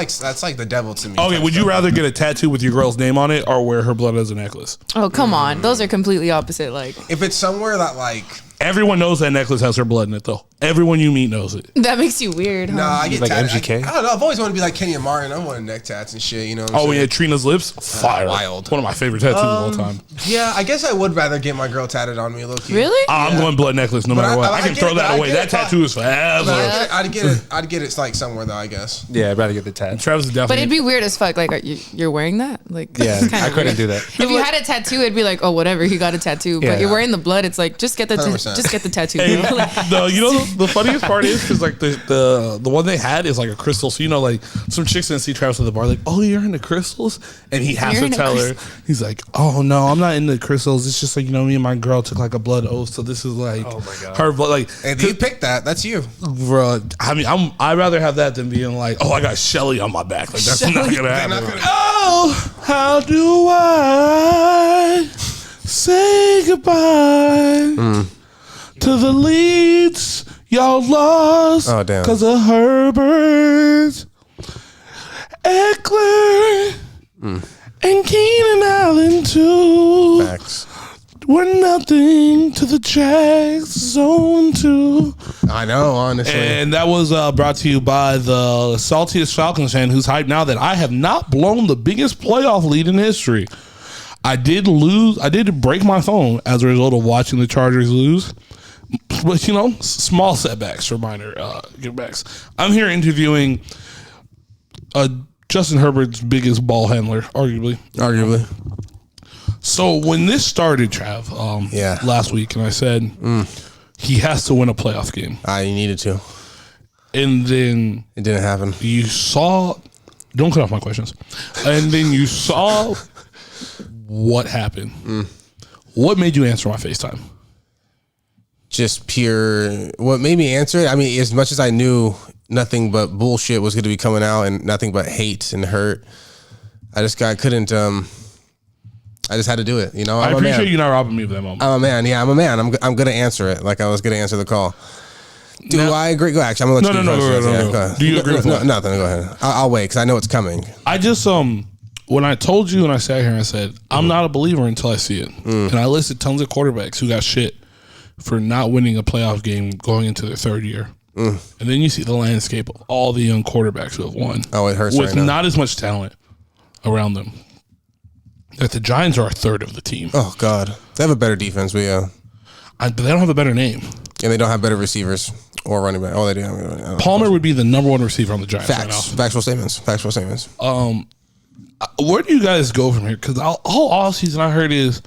like the devil to me. Okay, would you rather get a tattoo with your girl's name on it or wear her blood as a necklace? Oh come on, those are completely opposite. Like If it's somewhere that like, Everyone knows that necklace has her blood in it, though. Everyone you meet knows it. that makes you weird. Huh? nah, I get Like tat- MGK? I don't know. I've always wanted to be like Kenya Martin. I wanted neck tats and shit. You know? What I'm Oh, saying? yeah, Trina's lips, fire. wild. One of my favorite tattoos of all time. Yeah, I guess I would rather get my girl tatted on me, low key. Really? I'm going blood necklace no But matter I- what. I I can get throw it, that but I away. get That it, tattoo is But forever. I'd get it. I'd get it like somewhere though. I guess. Yeah, I'd rather get the tat. Travis is But definitely. it'd be weird as fuck. Like, you're wearing that? Like, Yeah, it's kinda I couldn't weird. do that. If you had a tattoo, it'd be like, oh, whatever, he got a tattoo. Yeah. But you're wearing the blood. It's like, just get the 100%. just get the tattoo. Hey, bro. Like, no, you know the funniest part is because like the one they had is like a crystal. So like some chicks didn't see Travis at the bar, like, oh, you're into crystals, and he has to tell her. He's like, oh no, I'm not into crystals. It's just like me and my girl took like a blood oath, so this is like her blood. Like, and you picked that. That's you, bro. I mean, I'd rather have that than being like, oh, I got Shelly on my back. Like that's not gonna happen. Oh, how do I say goodbye to the leads y'all lost because of Herbert, Eckler, and Keenan Allen too. Facts. We're nothing to the Jags zone 2. I know, honestly. And that was brought to you by the saltiest Falcons fan who's hyped now that I have not blown the biggest playoff lead in history. I did break my phone as a result of watching the Chargers lose. But, small setbacks for minor givebacks. I'm here interviewing Justin Herbert's biggest ball handler, arguably. So when this started, Trav, last week, and I said he has to win a playoff game. He needed to. And then it didn't happen. You saw, don't cut off my questions. And then you saw what happened. What made you answer my FaceTime? Just pure, what made me answer it? I mean, as much as I knew nothing but bullshit was going to be coming out and nothing but hate and hurt, I just had to do it. I appreciate you not robbing me of that moment. I'm a man. Yeah, I'm a man. I'm going to answer it like I was going to answer the call. I agree? Go. Actually, I'm going to let you go. No. Do you agree with that? Nothing. Go ahead. I'll wait because I know it's coming. I just when I told you and I sat here and I said I'm not a believer until I see it, and I listed tons of quarterbacks who got shit for not winning a playoff game going into their third year. And then you see the landscape of all the young quarterbacks who have won. Oh, it hurts with right now. Not as much talent around them. That the Giants are a third of the team. Oh, God. They have a better defense, but but they don't have a better name. And they don't have better receivers or running back. Oh, they do. Palmer would be the number one receiver on the Giants right now. Factual statements. Where do you guys go from here? Because all offseason I heard is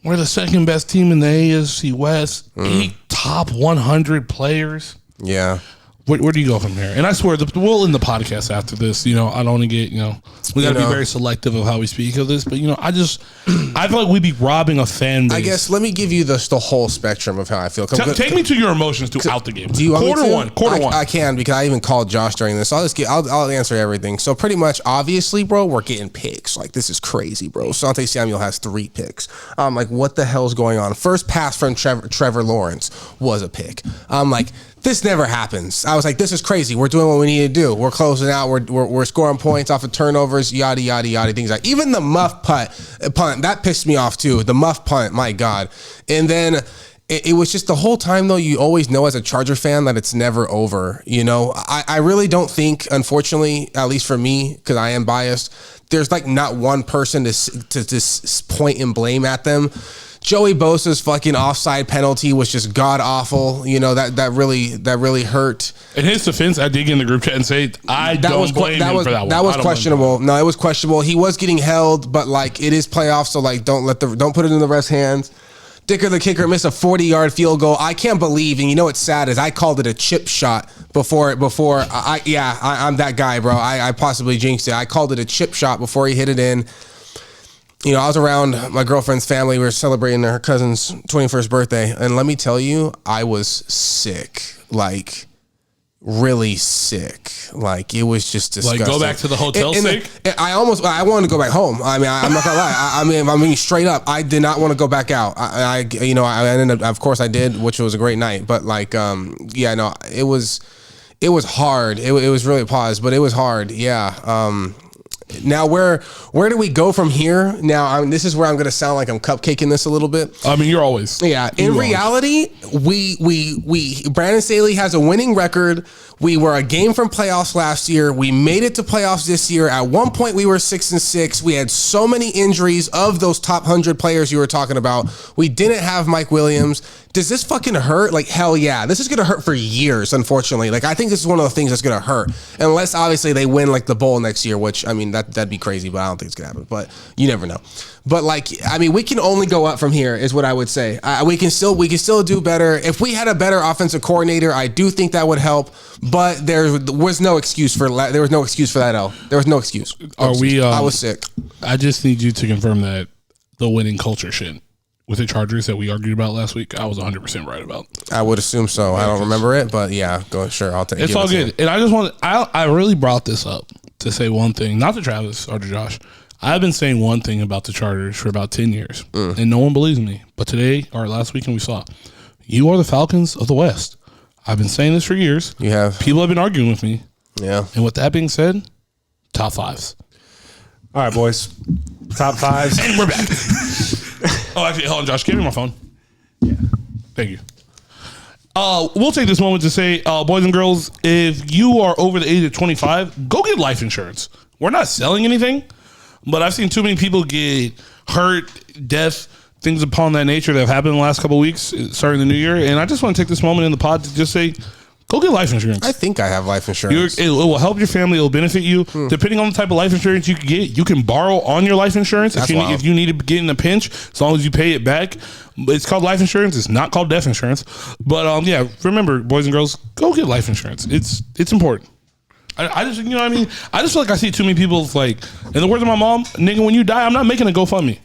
we're the second best team in the AFC West. 8 top 100 players. Yeah. Where do you go from here? And I swear, we'll end the podcast after this. I don't want to get, we got to be very selective of how we speak of this. But, I feel like we'd be robbing a fan base. I guess let me give you the whole spectrum of how I feel. Take me to your emotions throughout the game. Do you Quarter one. I can because I even called Josh during this. I'll answer everything. So pretty much, obviously, bro, we're getting picks. Like, this is crazy, bro. Asante Samuel has 3 picks. I'm like, what the hell's going on? First pass from Trevor Lawrence was a pick. I'm like, this never happens. I was like, this is crazy. We're doing what we need to do. We're closing out. We're scoring points off of turnovers, yada, yada, yada, things like even the muff punt, that pissed me off too. The muff punt, my God. And then it was just the whole time though, you always know as a Charger fan that it's never over. I really don't think, unfortunately, at least for me, because I am biased, there's like not one person to just point and blame at them. Joey Bosa's fucking offside penalty was just god awful. That really hurt. In his defense, I did get in the group chat and say I don't blame him for that one. That was questionable. No, it was questionable. He was getting held, but like it is playoffs, so like don't put it in the ref's hands. Dicker the kicker missed a 40-yard field goal. I can't believe, and what's sad is I called it a chip shot before I'm that guy, bro. I possibly jinxed it. I called it a chip shot before he hit it in. I was around my girlfriend's family. We were celebrating her cousin's 21st birthday. And let me tell you, I was sick. Like, really sick. Like, it was just disgusting. Like, go back to the hotel sick? I wanted to go back home. I mean, I'm not going to lie. I mean, I'm being straight up. I did not want to go back out. I ended up, of course I did, which was a great night. But, like, it was hard. It was really paused, but it was hard. Yeah. Now, where do we go from here? Now, this is where I'm going to sound like I'm cupcaking this a little bit. I mean, you're always. Yeah. In reality, we Brandon Staley has a winning record. We were a game from playoffs last year. We made it to playoffs this year. At one point, we were 6-6. We had so many injuries of those top 100 players you were talking about. We didn't have Mike Williams. Does this fucking hurt? Like, hell yeah. This is going to hurt for years, unfortunately. Like, I think this is one of the things that's going to hurt. Unless, obviously, they win, like, the bowl next year, which, I mean, That'd be crazy, but I don't think it's gonna happen. But you never know. But like, I mean, we can only go up from here, is what I would say. We can still do better. If we had a better offensive coordinator, I do think that would help. But there was no excuse for that. There was no excuse for that. There was no excuse. I was sick. I just need you to confirm that the winning culture shit with the Chargers that we argued about last week, I was 100% right about. I would assume so. I don't remember it, but yeah, sure. I'll take it. It's all good. And I really brought this up to say one thing, not to Travis or to Josh. I've been saying one thing about the Chargers for about 10 years, and no one believes me. But today, or last weekend, we saw, you are the Falcons of the West. I've been saying this for years. You have. People have been arguing with me. Yeah. And with that being said, top fives. All right, boys. Top fives. And we're back. Oh, actually, hold on, Josh. Give me my phone. Yeah. Thank you. We'll take this moment to say, boys and girls, if you are over the age of 25, go get life insurance. We're not selling anything, but I've seen too many people get hurt, death, things upon that nature that have happened in the last couple of weeks, starting the new year. And I just want to take this moment in the pod to just say, go get life insurance. I think I have life insurance. It will help your family. It will benefit you. Depending on the type of life insurance you can get, you can borrow on your life insurance if you need to get in a pinch, as long as you pay it back. It's called life insurance. It's not called death insurance. But yeah, remember, boys and girls, go get life insurance. It's important. I just, you know what I mean? I just feel like I see too many people like, in the words of my mom, nigga, when you die, I'm not making a GoFundMe.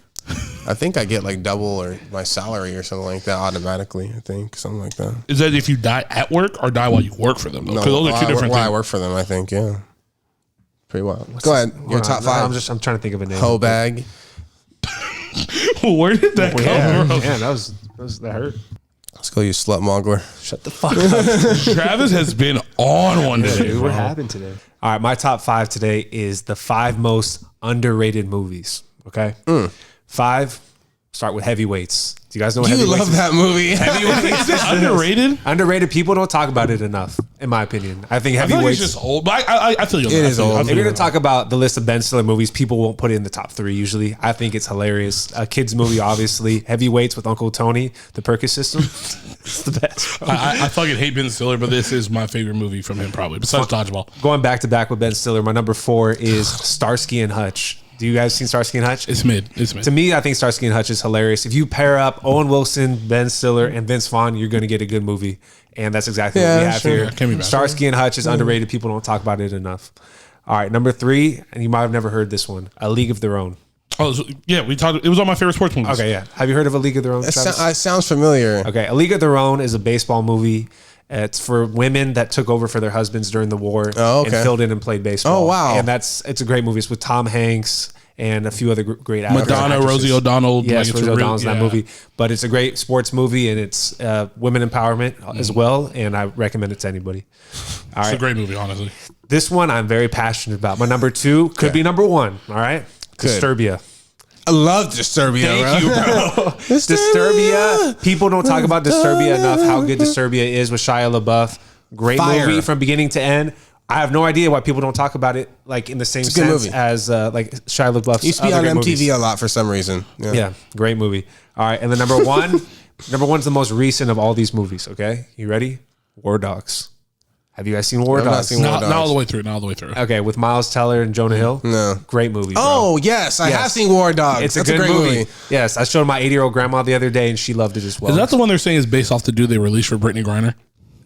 I think I get like double or my salary or something like that automatically. I think something like that. Is that if you die at work or die while you work for them? Because those are two different things. I work for them, I think. Yeah, pretty well. Go ahead. Your top five. I'm trying to think of a name. Hoe bag. Where did that come from? Yeah, that hurt. Let's go, you slut mongler. Shut the fuck up. Travis has been on one today. Dude, what happened today? All right, my top five today is the 5 most underrated movies. Okay, 5. Start with Heavyweights. Do you guys know what Heavyweights love that movie. Heavyweights Is it underrated? Underrated. People don't talk about it enough, in my opinion. I think I feel like Heavyweights. it's just old, but I feel you. It is old. If you're going to talk about the list of Ben Stiller movies, people won't put it in the top 3 usually. I think it's hilarious. A kid's movie, obviously. Heavyweights with Uncle Tony, the Perkins System. It's the best. I fucking hate Ben Stiller, but this is my favorite movie from him probably, besides Dodgeball. Going back to back with Ben Stiller, my number 4 is Starsky and Hutch. Do you guys seen Starsky and Hutch? It's mid. To me, I think Starsky and Hutch is hilarious. If you pair up Owen Wilson, Ben Stiller, and Vince Vaughn, you're going to get a good movie. And that's exactly what we have here. Can't be bad. Starsky and Hutch is underrated. People don't talk about it enough. All right, number 3, and you might have never heard this one, A League of Their Own. Oh, yeah, we talked. It was on my favorite sports movies. Okay, yeah. Have you heard of A League of Their Own? It sounds familiar. Okay, A League of Their Own is a baseball movie. It's for women that took over for their husbands during the war and filled in and played baseball. Oh, wow. And it's a great movie. It's with Tom Hanks and a few other great actors. Madonna, Rosie O'Donnell. Yes, Rosie O'Donnell's in that movie. But it's a great sports movie, and it's women empowerment as well, and I recommend it to anybody. All right. It's a great movie, honestly. This one I'm very passionate about. My number 2 could be number 1, all right? Disturbia. I love Disturbia, Thank you, bro. Disturbia. People don't talk about Disturbia enough, how good Disturbia is with Shia LaBeouf. Great movie from beginning to end. I have no idea why people don't talk about it like in the same sense as like Shia LaBeouf's. Used to be on MTV a lot for some reason. Yeah, great movie. All right, and then number 1, number 1's the most recent of all these movies. Okay, you ready? War Dogs. Have you guys seen War Dogs? Not all the way through. Not all the way through. Okay, with Miles Teller and Jonah Hill. No, great movie. Bro. Oh yes, I have seen War Dogs. It's a great movie. Yes, I showed my 80-year-old grandma the other day, and she loved it as well. Is that the one they're saying is based off the dude they released for Brittany Griner?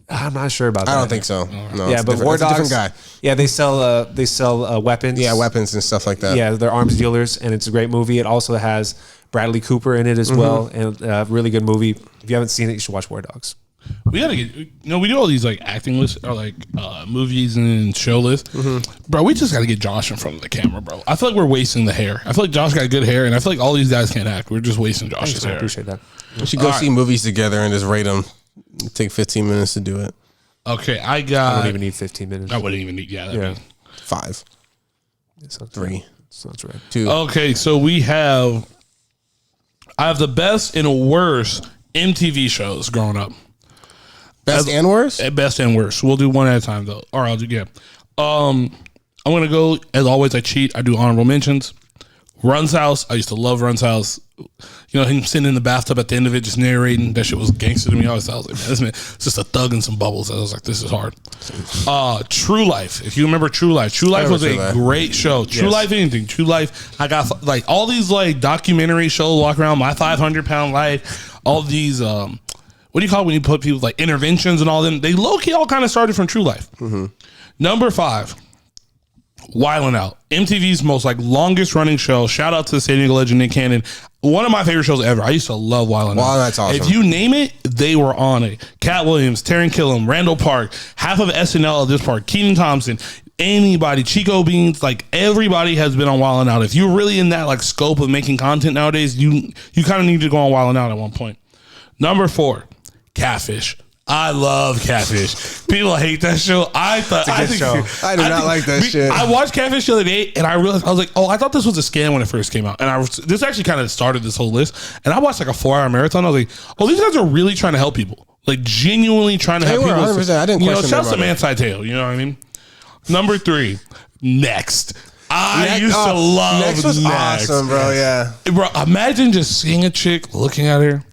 I'm not sure about that. I don't think so. No, yeah, but War Dogs, different guy. Yeah, they sell weapons. Yeah, weapons and stuff like that. Yeah, they're arms dealers, and it's a great movie. It also has Bradley Cooper in it as well, and a really good movie. If you haven't seen it, you should watch War Dogs. We gotta get, we do all these like acting lists or like movies and show lists, bro. We just gotta get Josh in front of the camera, bro. I feel like we're wasting the hair. I feel like Josh got good hair, and I feel like all these guys can't act. We're just wasting Josh's hair. I appreciate that. We should go see movies together and just rate them. Take 15 minutes to do it. Okay, I don't even need 15 minutes. I wouldn't even need. Yeah. 5. 3. Sounds right. 2. Okay, so I have the best and worst MTV shows growing up. Best and worst? Best and worst. We'll do one at a time though. I'm gonna go as always. I cheat. I do honorable mentions. Run's House. I used to love Run's House. You know, him sitting in the bathtub at the end of it, just narrating. That shit was gangster to me. I was like, man, this man, it's just a thug and some bubbles. I was like, this is hard. True Life. If you remember True Life was a great show. True Life, anything. True Life. I got like all these like documentary shows walk around. My 500-Pound Life. All these, what do you call it when you put people like interventions and all them? They low key all kind of started from True Life. Mm-hmm. Number 5. Wildin' Out, MTV's most like longest running show. Shout out to the San Diego legend Nick Cannon. One of my favorite shows ever. I used to love Wildin' Out. Wildin' Out's awesome. If you name it, they were on it. Cat Williams, Taron Killam, Randall Park, half of SNL at this part, Kenan Thompson, anybody, Chico Beans, like everybody has been on Wildin' Out. If you're really in that like scope of making content nowadays, you kind of need to go on Wildin' Out at one point. Number 4, Catfish. I love Catfish. People hate that show. I do not like that shit. I watched Catfish the other day and I realized, I was like, oh, I thought this was a scam when it first came out. And this actually kind of started this whole list. And I watched like a 4-hour marathon. I was like, oh, these guys are really trying to help people. Like genuinely trying to help people. 100%. I didn't question shout out to Manti Te'o, you know what I mean? Number 3, Next. I used to love Next. Was awesome, bro. Yeah. Bro, imagine just seeing a chick, looking at her.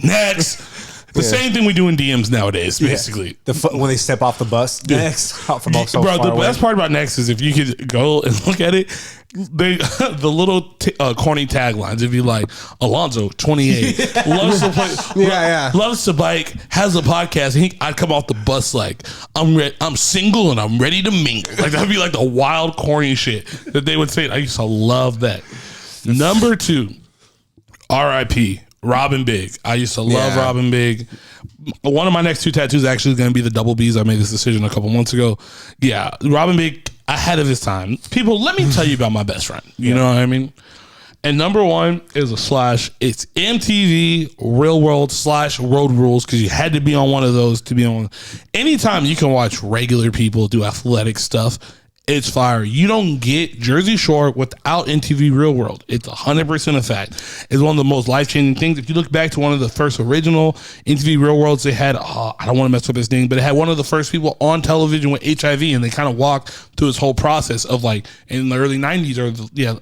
Next. The same thing we do in DMs nowadays, basically. When they step off the bus, Next. Bro, the best part about Next is if you could go and look at it, the little corny taglines. If you like, Alonzo, 28, loves to play, loves to bike, has a podcast. And I'd come off the bus like, I'm single and I'm ready to mingle. Like that'd be like the wild corny shit that they would say. I used to love that. Number 2, R.I.P. Robin Big. I used to love Robin Big. One of my next 2 tattoos is actually going to be the double B's. I made this decision a couple months ago. Yeah, Robin Big, ahead of his time. People, let me tell you about my best friend. You know what I mean? And number 1 is a slash. It's MTV Real World / Road Rules because you had to be on one of those to be on. Anytime you can watch regular people do athletic stuff, it's fire. You don't get Jersey Shore without MTV Real World. It's 100% a fact. It's one of the most life-changing things. If you look back to one of the first original MTV Real Worlds, they had, I don't want to mess up his name, but it had one of the first people on television with HIV, and they kind of walked through this whole process of like in the early 90s or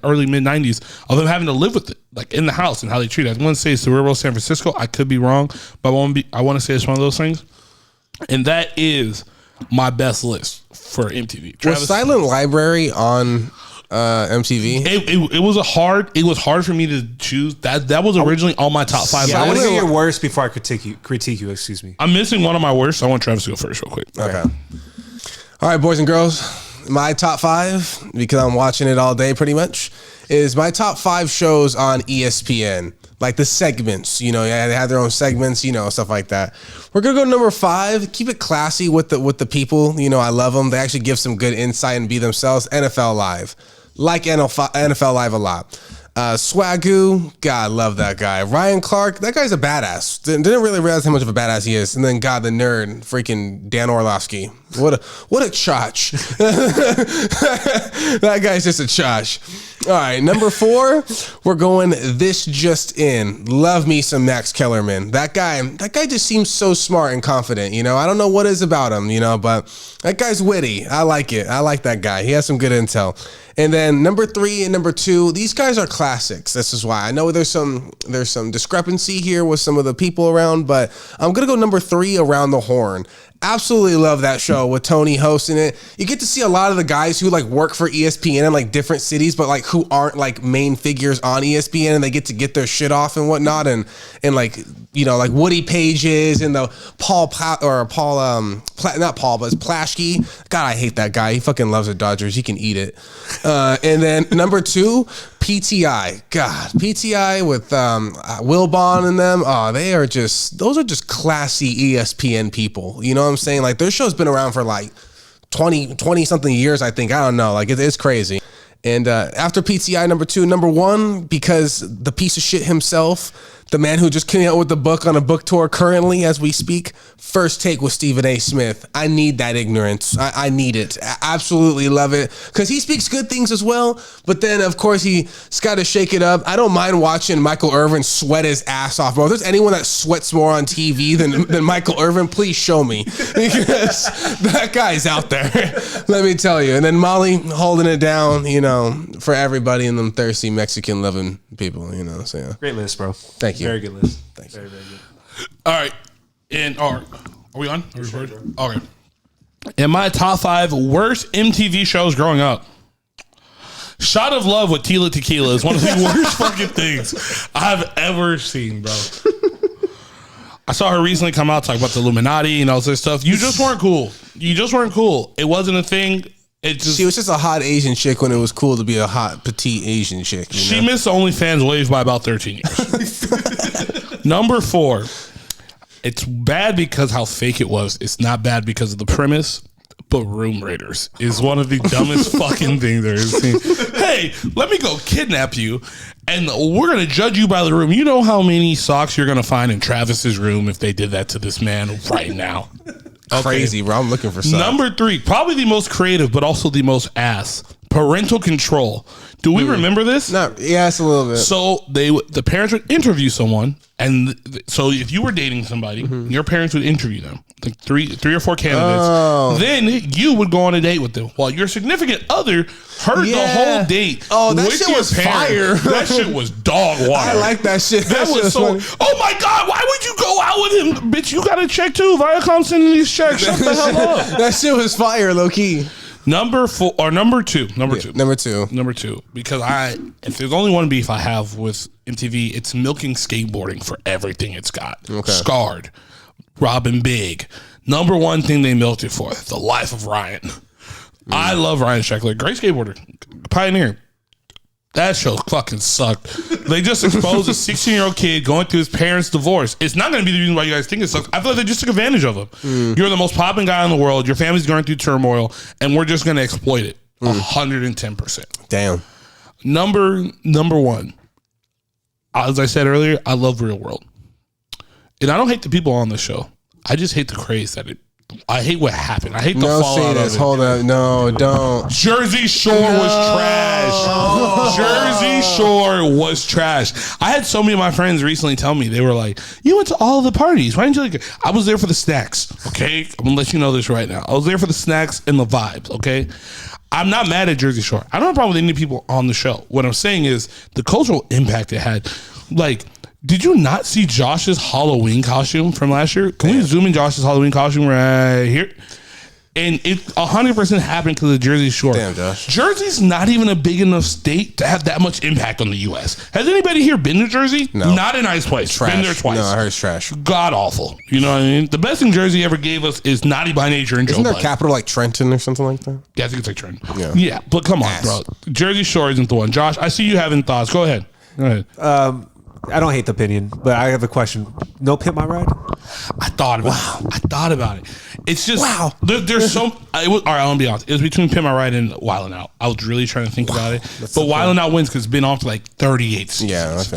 early mid-90s of them having to live with it, like in the house and how they treat it. I want to say it's the Real World San Francisco. I could be wrong, but I want to say it's one of those things. And that is my best list for MTV. Travis, was Silent Library on MTV? It was hard for me to choose. That was originally on my top 5. Yeah, I want to hear your worst before I critique you. Excuse me. I'm missing one of my worst. So I want Travis to go first real quick. Okay. All right, boys and girls. My top 5, because I'm watching it all day pretty much, is my top 5 shows on ESPN. Like the segments, you know, they have their own segments, you know, stuff like that. We're gonna go number 5. Keep it classy with the people. You know, I love them. They actually give some good insight and be themselves. NFL Live, like NFL Live a lot. Swagoo, God, love that guy. Ryan Clark, that guy's a badass. Didn't really realize how much of a badass he is. And then God, the nerd, freaking Dan Orlovsky. What a chotch. That guy's just a chotch. All right, number 4, we're going This Just In. Love me some Max Kellerman. That guy just seems so smart and confident, you know. I don't know what is about him, you know, but that guy's witty. I like it. I like that guy. He has some good intel. And then number 3 and number 2, these guys are classics. This is why I know there's some discrepancy here with some of the people around, but I'm gonna go number 3, Around the Horn. Absolutely love that show with Tony hosting it. You get to see a lot of the guys who like work for ESPN in like different cities, but like who aren't like main figures on ESPN, and they get to get their shit off and whatnot. And like, you know, like Woody Pages and the Plaschke. God, I hate that guy. He fucking loves the Dodgers. He can eat it. And then number 2, PTI. God, PTI with Wilbon and them. Oh, those are just classy ESPN people. You know what I'm saying? Like their show's been around for like 20 something years, I think. I don't know. Like it's crazy. And after PTI, number 2, number 1, because the piece of shit himself, the man who just came out with the book on a book tour currently as we speak. First Take with Stephen A. Smith. I need that ignorance. I need it. I absolutely love it because he speaks good things as well. But then, of course, he's got to shake it up. I don't mind watching Michael Irvin sweat his ass off, bro. If there's anyone that sweats more on TV than Michael Irvin, please show me because that guy's out there. Let me tell you. And then Molly holding it down, for everybody in them thirsty Mexican loving people, So yeah. Great list, bro. Thank you. Very good list. Thank you. Very, very good. All right. Are we on? Are we recording? Okay. In my top 5 worst MTV shows growing up, Shot of Love with Tila Tequila is one of the worst fucking things I've ever seen, bro. I saw her recently come out talk about the Illuminati and all this stuff. You just weren't cool. It wasn't a thing. She was just a hot Asian chick when it was cool to be a hot petite Asian chick. She missed the OnlyFans wave by about 13 years. Number 4. It's bad because how fake it was. It's not bad because of the premise. But Room Raiders is one of the dumbest fucking things I've ever seen. Hey, let me go kidnap you, and we're going to judge you by the room. You know how many socks you're going to find in Travis's room if they did that to this man right now? Okay. Crazy, bro. I'm looking for something. Number 3, probably the most creative, but also the most ass. Parental control. Do we remember this? No, yeah, it's a little bit. So the parents would interview someone, and so if you were dating somebody, your parents would interview them, like three or four candidates. Oh. Then you would go on a date with them, while your significant other heard the whole date. Oh, that with shit your was parents. fire. That shit was dog water. I like that shit. That shit was so. funny. Oh my god! Why would you go out with him, bitch? You got to check too. Viacom sending these checks. Shut the hell up. That shit was fire, low key. Number 2, Number two. Because if there's only one beef I have with MTV, it's milking skateboarding for everything it's got. Okay. Scarred, Robin Big. Number 1 thing they milked it for, The Life of Ryan. I love Ryan Sheckler. Great skateboarder. Pioneer. That show fucking sucked. They just exposed a 16-year-old kid going through his parents' divorce. It's not going to be the reason why you guys think it sucks. I feel like they just took advantage of him. You're the most popping guy in the world. Your family's going through turmoil, and we're just going to exploit it 110%. Damn. Number 1. As I said earlier, I love Real World. And I don't hate the people on the show. I just hate the craze that I hate what happened. I hate the fallout of it. Hold up. No, don't. Jersey Shore was trash. Jersey Shore was trash. I had so many of my friends recently tell me, they were like, you went to all the parties. Why didn't you I was there for the snacks. Okay. I'm going to let you know this right now. I was there for the snacks and the vibes. Okay. I'm not mad at Jersey Shore. I don't have a problem with any people on the show. What I'm saying is the cultural impact it had. Like, did you not see Josh's Halloween costume from last year? Can we zoom in Josh's Halloween costume right here? And it 100% happened because of Jersey Shore. Damn, Josh. Jersey's not even a big enough state to have that much impact on the U.S. Has anybody here been to Jersey? No. Not a nice place. Trash. Been there twice. No, I heard it's trash. God awful. You know what I mean? The best thing Jersey ever gave us is Naughty by Nature and Joe Isn't there Biden. capital like Trenton or something like that? Yeah, I think it's like Trenton. Yeah. But come on, bro. Jersey Shore isn't the one. Josh, I see you having thoughts. Go ahead. I don't hate the opinion, but I have a question. No Pimp My Ride? I thought about it. It's just there's so. It was, all right, I'm gonna be honest. It was between Pimp My Ride and Wild 'N Out. I was really trying to think about it, but Wild 'N Out wins because it's been off to like 38 seasons.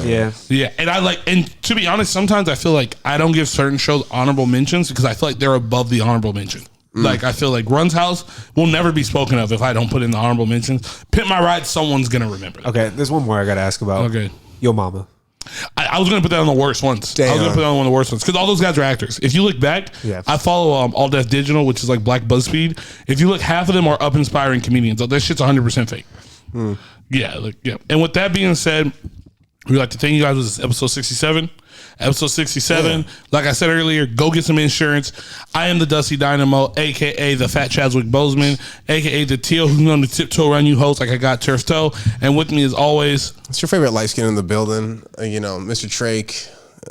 Yeah. And to be honest, sometimes I feel like I don't give certain shows honorable mentions because I feel like they're above the honorable mention. Like I feel like Run's House will never be spoken of if I don't put in the honorable mentions. Pimp My Ride, someone's gonna remember that. Okay, there's one more I gotta ask about. Okay. Yo Mama. I was going to put that on the worst ones. Damn. I was going to put that on one of the worst ones because all those guys are actors. If you look back, I follow All Death Digital, which is like Black BuzzFeed. If you look, half of them are up inspiring comedians. That shit's 100% fake. Yeah. And with that being said, we'd like to thank you guys. This is episode 67. Episode 67. Like I said earlier, go get some insurance. I am the Dusty Dynamo, a.k.a. the Fat Chadwick Boseman, a.k.a. the Teal who's on the tiptoe around you host like I got turf toe. And with me as always, What's your favorite light skin in the building? Mr. Trake,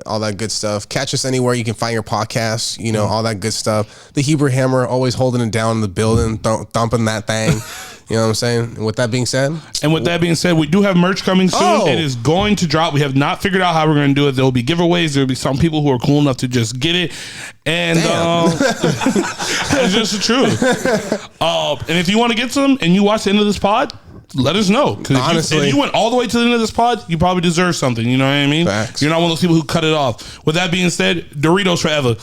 all that good stuff. Catch us anywhere you can find your podcast, all that good stuff. The Hebrew Hammer, always holding it down in the building, thumping that thing. You know what I'm saying? And with that being said, we do have merch coming soon. It is going to drop. We have not figured out how we're going to do it. There will be giveaways. There will be some people who are cool enough to just get it. And it's just the truth. And if you want to get some and you watch the end of this pod, let us know. Because Honestly. if you went all the way to the end of this pod, you probably deserve something. You know what I mean? Facts. You're not one of those people who cut it off. With that being said, Doritos forever.